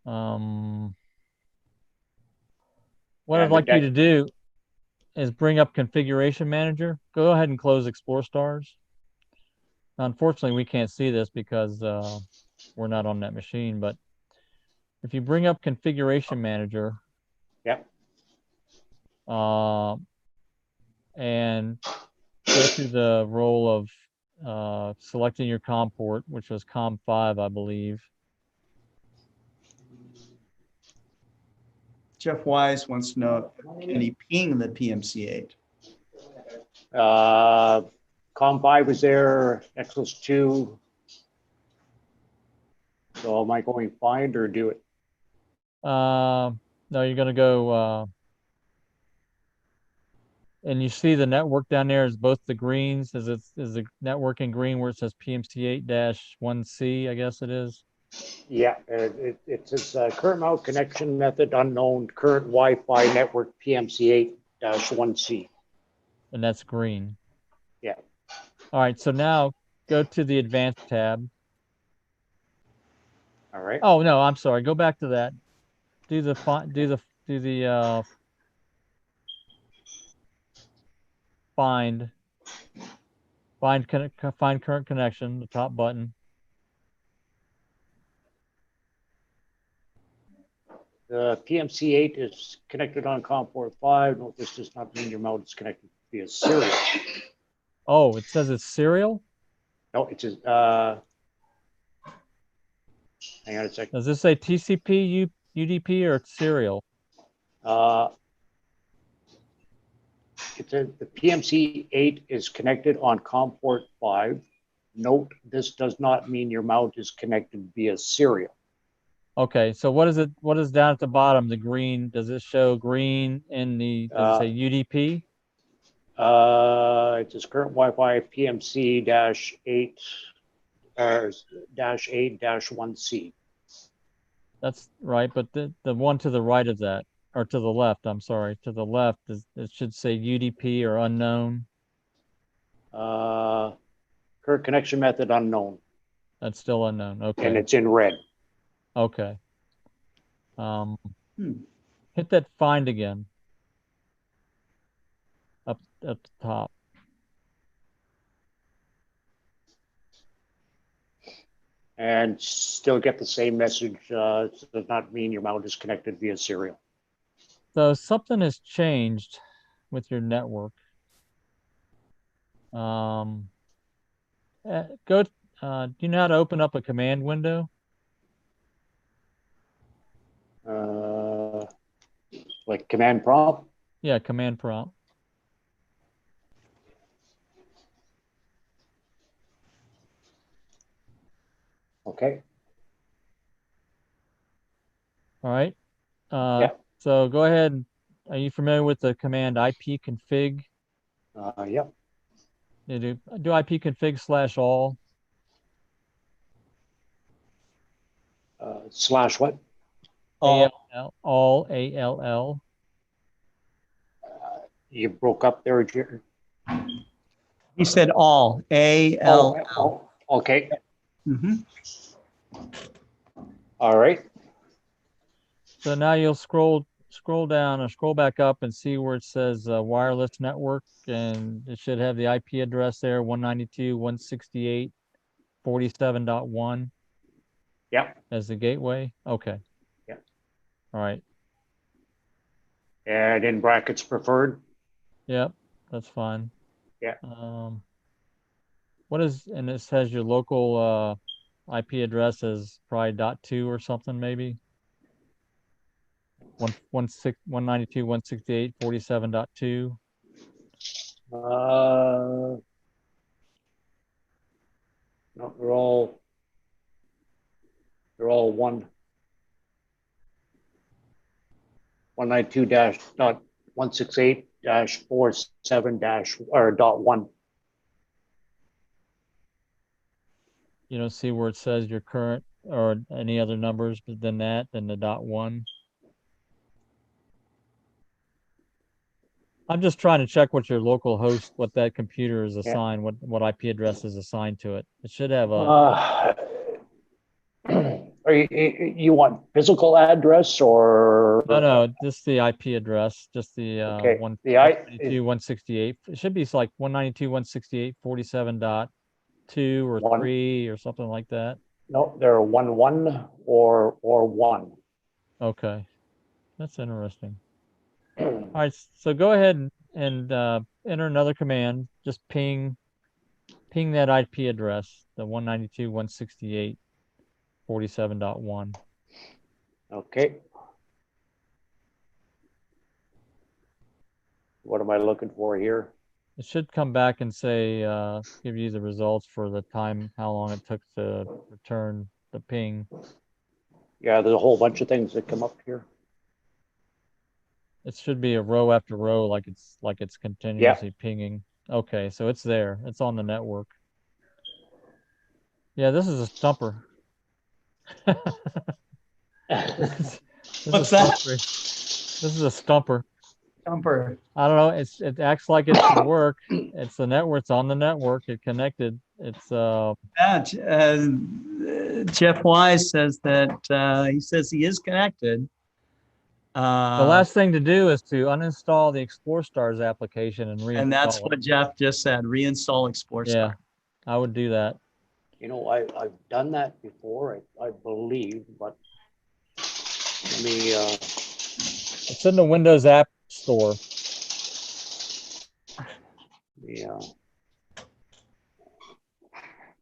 What I'd like you to do is bring up Configuration Manager. Go ahead and close Explore Stars. Unfortunately, we can't see this because we're not on that machine, but if you bring up Configuration Manager, Yep. And go to the role of selecting your COM port, which was COM5, I believe. Jeff Wise wants to know, can he ping the PMC-8? COM5 was there, Nexus 2. So am I going find or do it? No, you're going to go, and you see the network down there is both the greens, is the network in green where it says PMC-8-1C, I guess it is. Yeah, it says current mount connection method unknown, current Wi-Fi network PMC-8-1C. And that's green. Yeah. All right, so now go to the advanced tab. All right. Oh no, I'm sorry. Go back to that. Do the find current connection, the top button. The PMC-8 is connected on COM port 5. No, this does not mean your mount is connected via serial. Oh, it says it's serial? No, it says, hang on a second. Does this say TCP, UDP, or serial? It says the PMC-8 is connected on COM port 5. Note, this does not mean your mount is connected via serial. Okay, so what is it? What is down at the bottom? The green, does it show green in the, does it say UDP? It says current Wi-Fi PMC-8 or -8-1C. That's right, but the one to the right of that, or to the left, I'm sorry, to the left, it should say UDP or unknown. Current connection method unknown. That's still unknown. Okay. And it's in red. Okay. Hit that find again. Up at the top. And still get the same message. It does not mean your mount is connected via serial. So something has changed with your network. Do you know how to open up a command window? Like command prompt? Yeah, command prompt. Okay. All right. Yeah. So go ahead. Are you familiar with the command ipconfig? Yep. You do ipconfig/all. Slash what? ALL, all ALL. You broke up there, Jerry. He said all, A-L-L. Oh, okay. Mhm. All right. So now you'll scroll down or scroll back up and see where it says wireless network, and it should have the IP address there, 192.168.47.1. Yep. As the gateway. Okay. Yep. All right. And in brackets preferred. Yep, that's fine. Yeah. What is, and this has your local IP address as probably .2 or something maybe. 192.168.47.2. No, they're all one. 192.168-47- You don't see where it says your current or any other numbers than that, than the .1. I'm just trying to check what your local host, what that computer is assigned, what IP address is assigned to it. It should have a. You want physical address or? No, just the IP address, just the Okay, 192.168. It should be like 192.168.47.2 or One. 3 or something like that. No, there are 1 or 1. Okay, that's interesting. All right, so go ahead and enter another command. Just ping that IP address, the 192.168.47.1. Okay. What am I looking for here? It should come back and say, give you the results for the time, how long it took to return the ping. Yeah, there's a whole bunch of things that come up here. It should be a row after row, like it's continuously pinging. Okay, so it's there. It's on the network. Yeah, this is a stumper. This What's that? This is a stumper. Stumper. I don't know. It acts like it should work. It's the network. It's on the network. It connected. It's Jeff Wise says that he says he is connected. the last thing to do is to uninstall the Explore Stars application and reinstall and that's it. what Jeff just said. Reinstall Explore Yeah, Star. I would do that. You know, I've done that before, I believe, but let me, It's in the Windows App Store. yeah.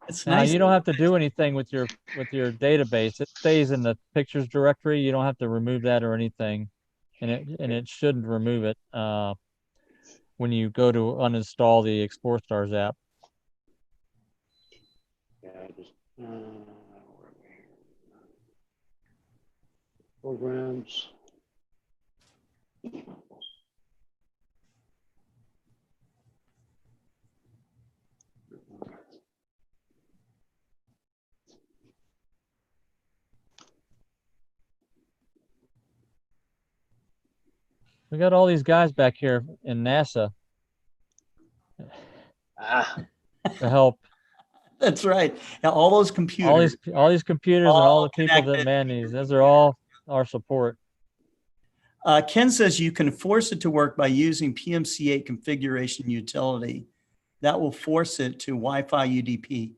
It's Now nice. you don't have to do anything with your database. It stays in the pictures directory. You don't have to remove that or anything, and it shouldn't remove it when you go to uninstall the Explore Stars app. Yeah, just, where are we here? Programs. We got all these guys back here in NASA Ah, to help. That's right. Now, all those computers. All these computers and all the people that connected. man these. Those are all our support. Ken says you can force it to work by using PMC-8 configuration utility. That will force it to Wi-Fi UDP.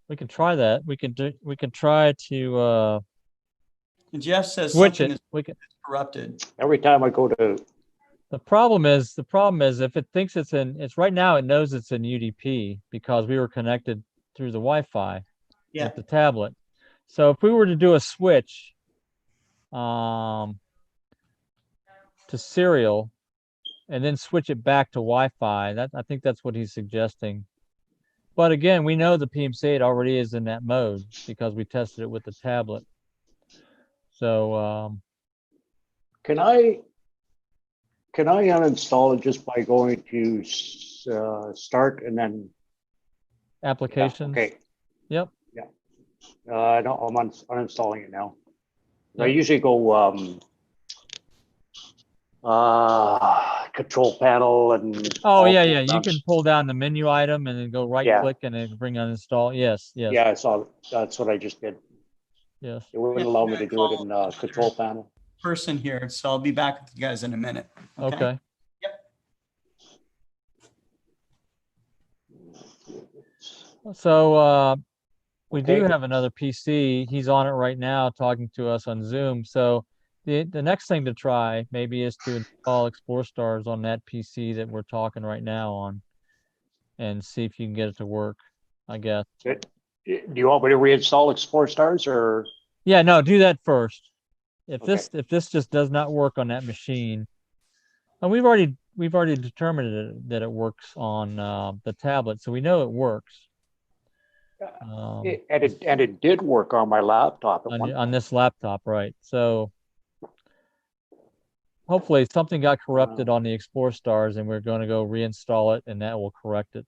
We can try that. We can try to And Jeff says switch something it. is We can. corrupted. every time I go to, The problem is if it thinks it's right now, it knows it's in UDP because we were connected through the Wi-Fi Yeah. with the tablet. So if we were to do a switch to serial and then switch it back to Wi-Fi, I think that's what he's suggesting. But again, we know the PMC-8 already is in that mode because we tested it with the tablet. So can I uninstall it just by going to start and then? applications. Yeah, okay. Yep. Yeah. No, I'm uninstalling it now. I Yep. usually go control panel and. Oh yeah. You can pull down the menu item and then go right Yeah. click and then bring uninstall. Yes. Yeah, I saw. That's what I just did. Yes. It wouldn't allow me to do it in control panel. Person here, so I'll be back with you guys in a minute. Okay. Yep. So we do Okay. have another PC. He's on it right now talking to us on Zoom. So the next thing to try maybe is to install Explore Stars on that PC that we're talking right now on and see if you can get it to work, I guess. Do you want me to reinstall Explore Stars or? Yeah, no, do that first. If Okay. this just does not work on that machine, and we've already determined that it works on the tablet, so we know it works. And it did work on my laptop at one On this laptop, right? So hopefully something got corrupted on the Explore Stars, and we're going to go reinstall it, and that will correct it.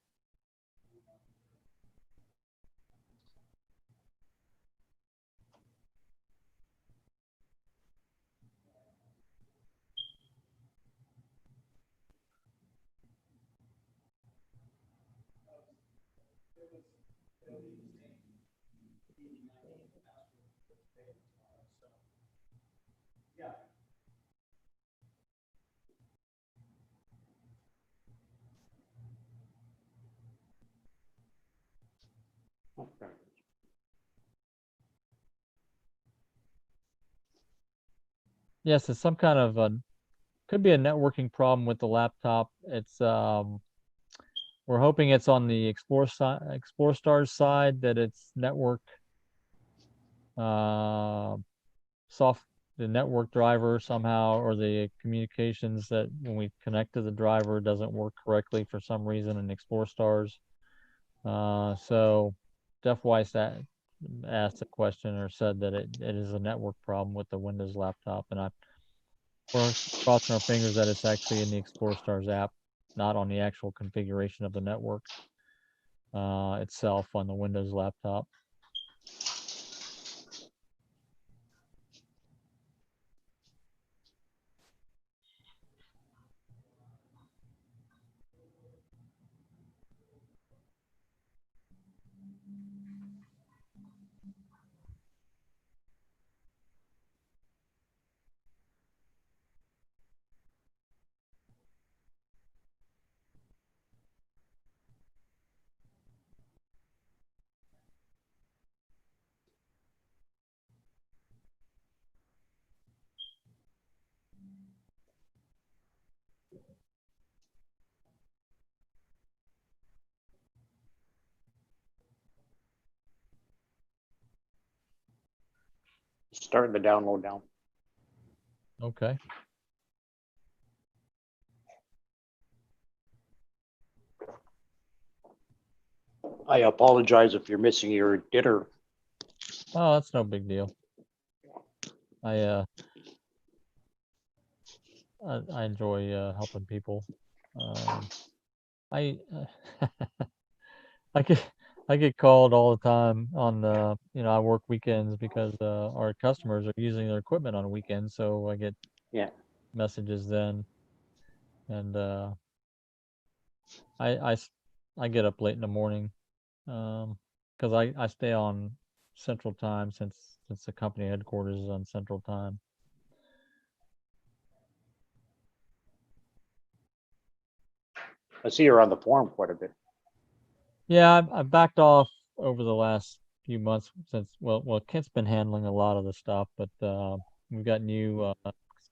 Okay. Yes, it's some kind of could be a networking problem with the laptop. It's we're hoping it's on the Explore Stars side, that it's network uh, soft the network driver somehow, or the communications that when we connect to the driver doesn't work correctly for some reason in Explore Stars. So Jeff Weiss asked a question, or said that it is a network problem with the Windows laptop, and we're crossing our fingers that it's actually in the Explore Stars app, not on the actual configuration of the network itself on the Windows laptop. Starting the download now. Okay. I apologize if you're missing your dinner. Oh, that's no big deal. I I enjoy helping people. I I get I get called all the time on I work weekends because our customers are using their equipment on weekends, so I get Yeah. messages then, and I I get up late in the morning because I stay on Central Time since the company headquarters is on Central Time. I see you're on the forum quite a bit. Yeah, I backed off over the last few months since Kent's been handling a lot of the stuff, but we've got new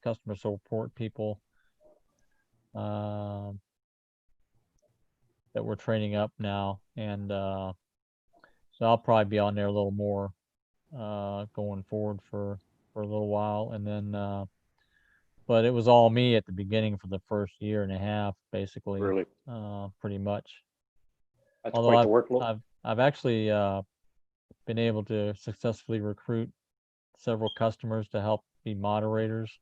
customer support people uh, that we're training up now, and so I'll probably be on there a little more going forward for a little while, and then but it was all me at the beginning for the first year and a half, basically, Really, pretty much. that's Although quite the workload. I've actually been able to successfully recruit several customers to help be moderators.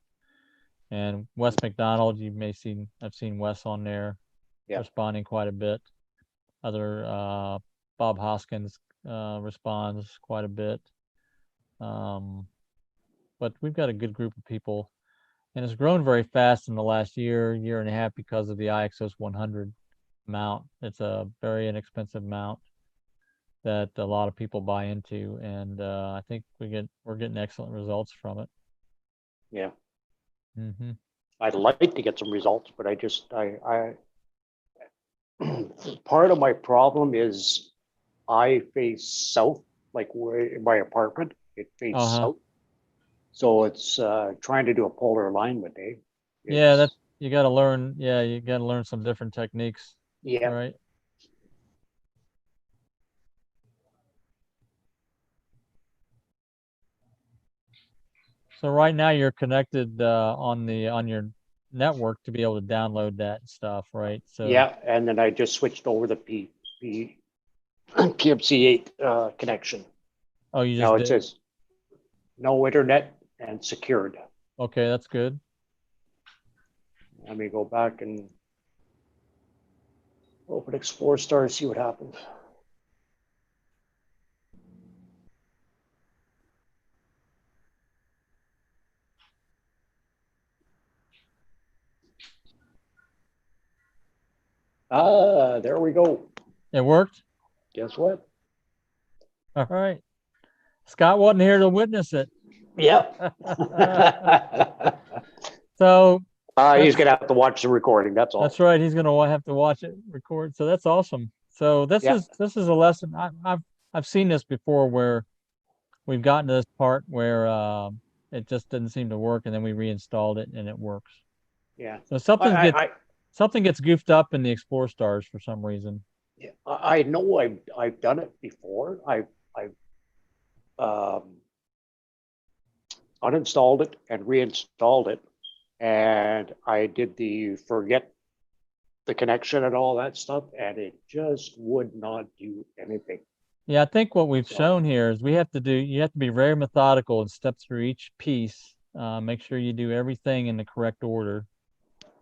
And Wes McDonald, I've seen Wes on there Yeah. responding quite a bit. Other Bob Hoskins responds quite a bit. But we've got a good group of people, and it's grown very fast in the last year and a half because of the IXOS 100 mount. It's a very inexpensive mount that a lot of people buy into, and I think we're getting excellent results from it. Yeah. Mm-hmm. I'd like to get some results, but I part of my problem is I face south, like where my apartment, it faces south. So it's trying to do a polar alignment, eh? Yeah, you got to learn. Yeah, you got to learn some different techniques. Yeah. Right. So right now you're connected on your network to be able to download that stuff, right? So Yeah, and then I just switched over the PMC-8 connection. Oh, you Now just it says no internet and secured. Okay, that's good. Let me go back and open Explore Star and see what happens. Ah, there we go. It worked? Guess what? All right. Scott wasn't here to witness it. Yep. So He's gonna have to watch the recording, that's all. that's right. He's going to have to watch it record. So that's awesome. So this Yeah. is a lesson. I've seen this before where we've gotten to this part where it just didn't seem to work, and then we reinstalled it and it works. Yeah. So I something gets goofed up in the Explore stars for some reason. I know I've done it before. I've uninstalled it and reinstalled it, and I did the forget the connection and all that stuff, and it just would not do anything. Yeah, I think what we've shown here is you have to be very methodical and step through each piece. Make sure you do everything in the correct order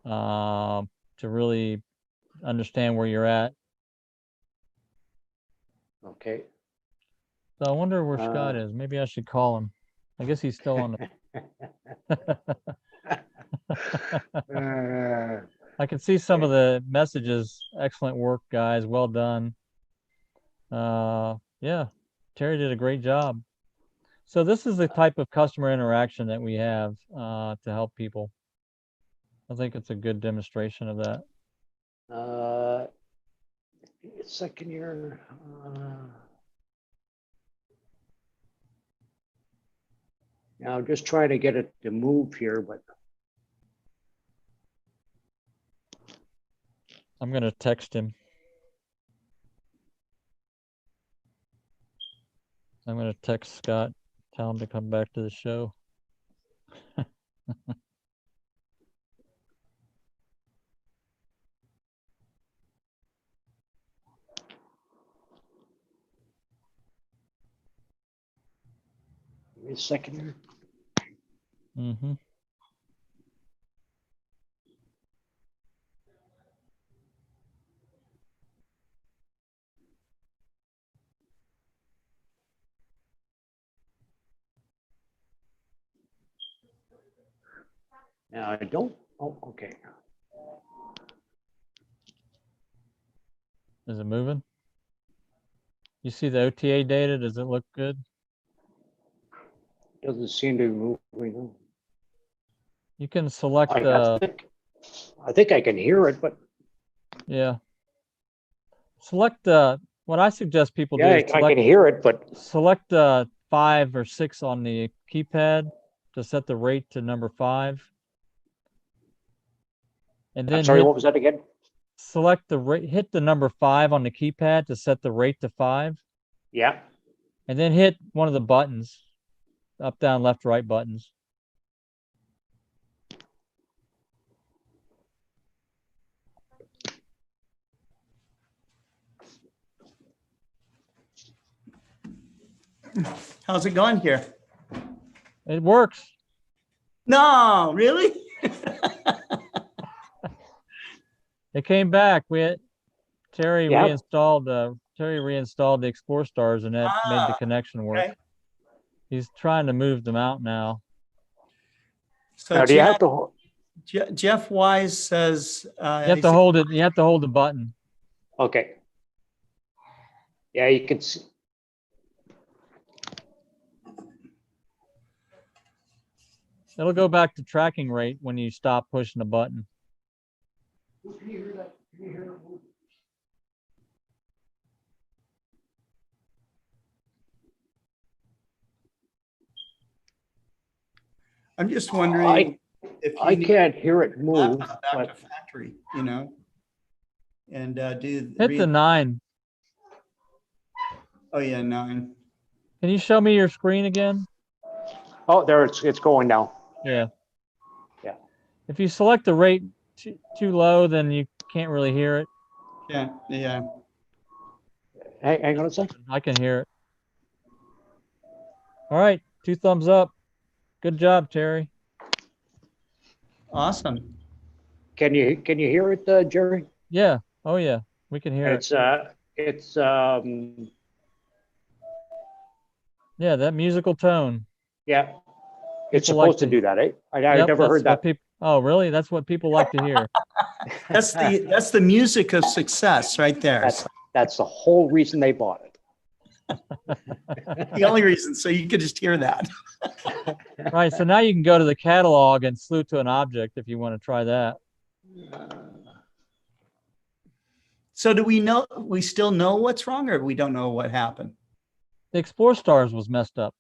to really understand where you're at. Okay. So I wonder where Scott is. Maybe I should call him. I guess he's still on the. I can see some of the messages. Excellent work, guys. Well done. Yeah, Terry did a great job. So this is the type of customer interaction that we have to help people. I think it's a good demonstration of that. Second year. Now I'm just trying to get it to move here, but I'm going to text him. I'm going to text Scott, tell him to come back to the show. give me a second here. Mm-hmm. Now I don't. Oh, okay. Is it moving? You see the OTA data? Does it look good? Doesn't seem to be moving. You can select. I think I can hear it, but yeah. Select. What I suggest people do. Yeah, Is I can hear it, but select 5 or 6 on the keypad to set the rate to number 5. And then I'm sorry, what was that again? select the rate, hit the number 5 on the keypad to set the rate to 5. Yeah. And then hit one of the buttons, up, down, left, right buttons. How's it going here? It works. No, really? It came back. Terry Yeah. reinstalled the Explore stars, and that made the connection work. Okay. He's trying to move them out now. So Now, do you have to? Jeff Wise says You have to hold it. You have to hold the button. Okay. Yeah, you can see. It'll go back to tracking rate when you stop pushing the button. Can you hear that? Can you hear it move? I'm just wondering if I can't hear it move. back But to factory, and do Hit the 9. Oh yeah, 9. Can you show me your screen again? oh, there it's going now. Yeah. Yeah. If you select the rate too low, then you can't really hear it. Yeah. Hang on a second. I can hear it. All right, 2 thumbs up. Good job, Terry. Awesome. Can you hear it, Jerry? Yeah. Oh yeah, we can hear it. Yeah, that musical tone. Yeah. It's People like supposed to do that, eh? I never heard that. Oh, really? That's what people like to hear. That's the music of success right there. That's the whole reason they bought it. The only reason, so you could just hear that. Right. So now you can go to the catalog and slew to an object if you want to try that. So do we still know what's wrong, or we don't know what happened? The Explore Stars was messed up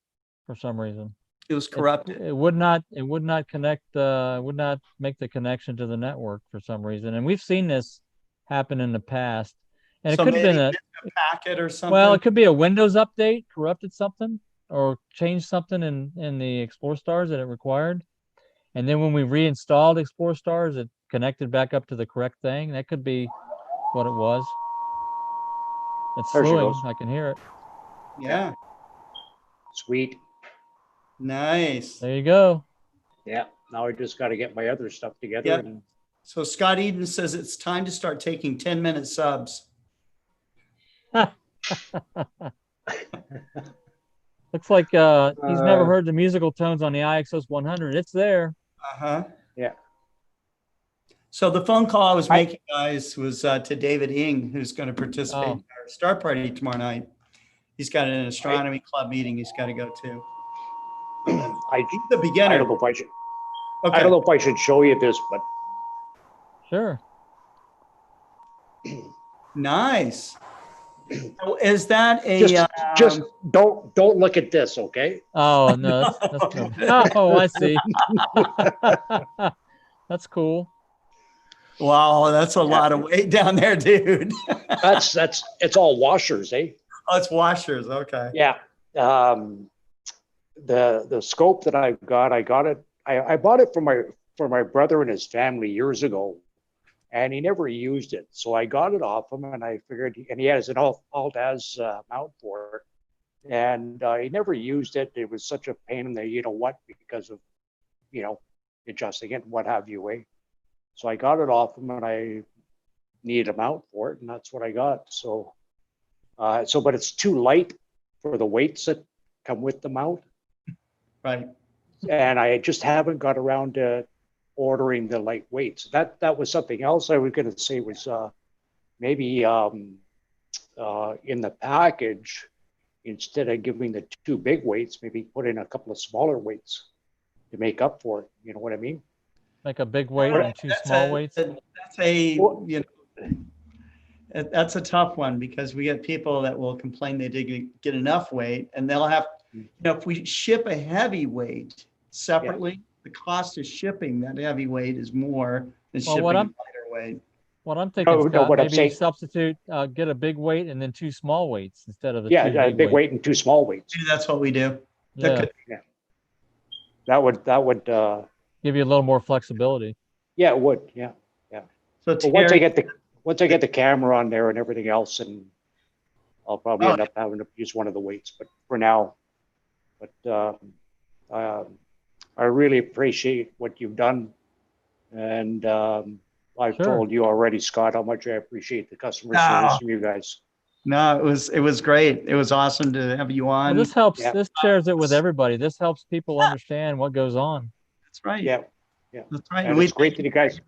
for some reason. It was corrupted. It would not connect, would not make the connection to the network for some reason. And we've seen this happen in the past. And it So could have been maybe a packet or something. well, it could be a Windows update corrupted something or changed something in the Explore Stars that it required. And then when we reinstalled Explore Stars, it connected back up to the correct thing. That could be what it was. It's There she slewing. goes. I can hear it. Yeah. Sweet. Nice. There you go. Yeah. Now I just got to get my other stuff together. Yep. And So Scott Eden says it's time to start taking 10-minute subs. Looks like he's never heard the musical tones on the IXOS 100. It's there. Uh-huh. Yeah. So the phone call I was making, guys, was to David Ing, who's going to participate in our Star Party tomorrow night. He's got an astronomy club meeting he's got to go to. He's the beginner. I don't know if I should. Okay. I don't know if I should show you this, but Sure. Nice. Is that a just don't look at this, okay? Oh no, that's cool. Oh, I see. That's cool. wow, that's a lot of weight down there, dude. That's it's all washers, eh? Oh, it's washers. Okay. Yeah. The scope that I got it. I bought it for my brother and his family years ago, and he never used it. So I got it off him, and I figured, and he has an alt-as mount for it, and he never used it. It was such a pain in the because of adjusting it and what have you, eh? So I got it off him, and I needed a mount for it, and that's what I got. So but it's too light for the weights that come with the mount. Right. And I just haven't got around to ordering the light weights. That was something else I was going to say was maybe in the package, instead of giving the two big weights, maybe put in a couple of smaller weights to make up for it. You know what I mean? Like a big weight and two small weights. That's a tough one, because we get people that will complain they didn't get enough weight, and they'll have, if we ship a heavy weight separately, the cost of shipping that heavy weight is more than shipping a lighter weight. What I'm thinking, No, Scott, what I'm maybe saying- substitute, get a big weight and then two small weights instead of the Yeah, two a big weight and two small weights. Maybe that's what we do. Yeah. That would Give you a little more flexibility. yeah, it would. Yeah. So But once I get the camera on there and everything else, and I'll probably end up having to use one of the weights. But for now, I really appreciate what you've done, and I've told you already, Scott, how much I appreciate the customer service from you guys. No, it was great. It was awesome to have you on. Well, this helps. Yeah. This shares it with everybody. This helps people understand what goes on. That's right. Yeah. That's right. And it's great that you guys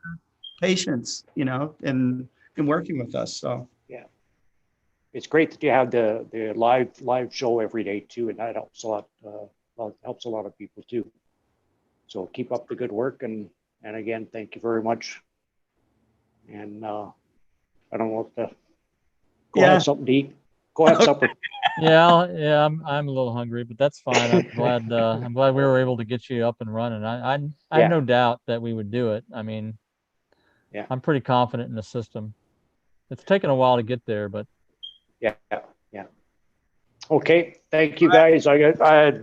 patience, in working with us. So yeah, it's great that you have the live show every day too, and that helps a lot. Helps a lot of people too. So keep up the good work, and again, thank you very much. And I don't know if to go have something to eat. Go have supper. Yeah, I'm a little hungry, but that's fine. I'm glad we were able to get you up and running. I had no doubt that we would do it. I mean, I'm pretty confident in the system. It's taken a while to get there, but yeah. Okay, thank you guys. My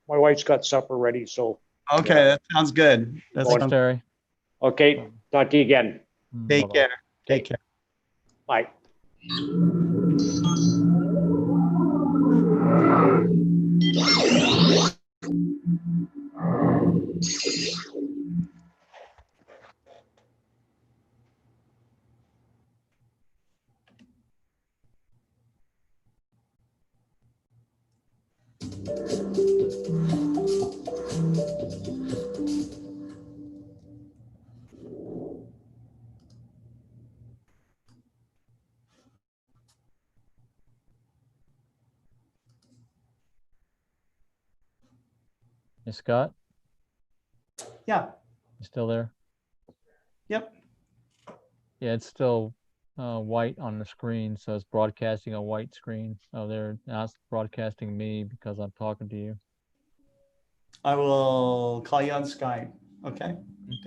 wife's got supper ready, so okay, that sounds good. Thanks, Terry. Okay, talk to you again. Take care. Take care. Bye. Hey, Scott, Yeah. you still there? Yep. Yeah, it's still white on the screen, so it's broadcasting a white screen. Oh, there, now it's broadcasting me because I'm talking to you. I will call you on Skype. Okay. Take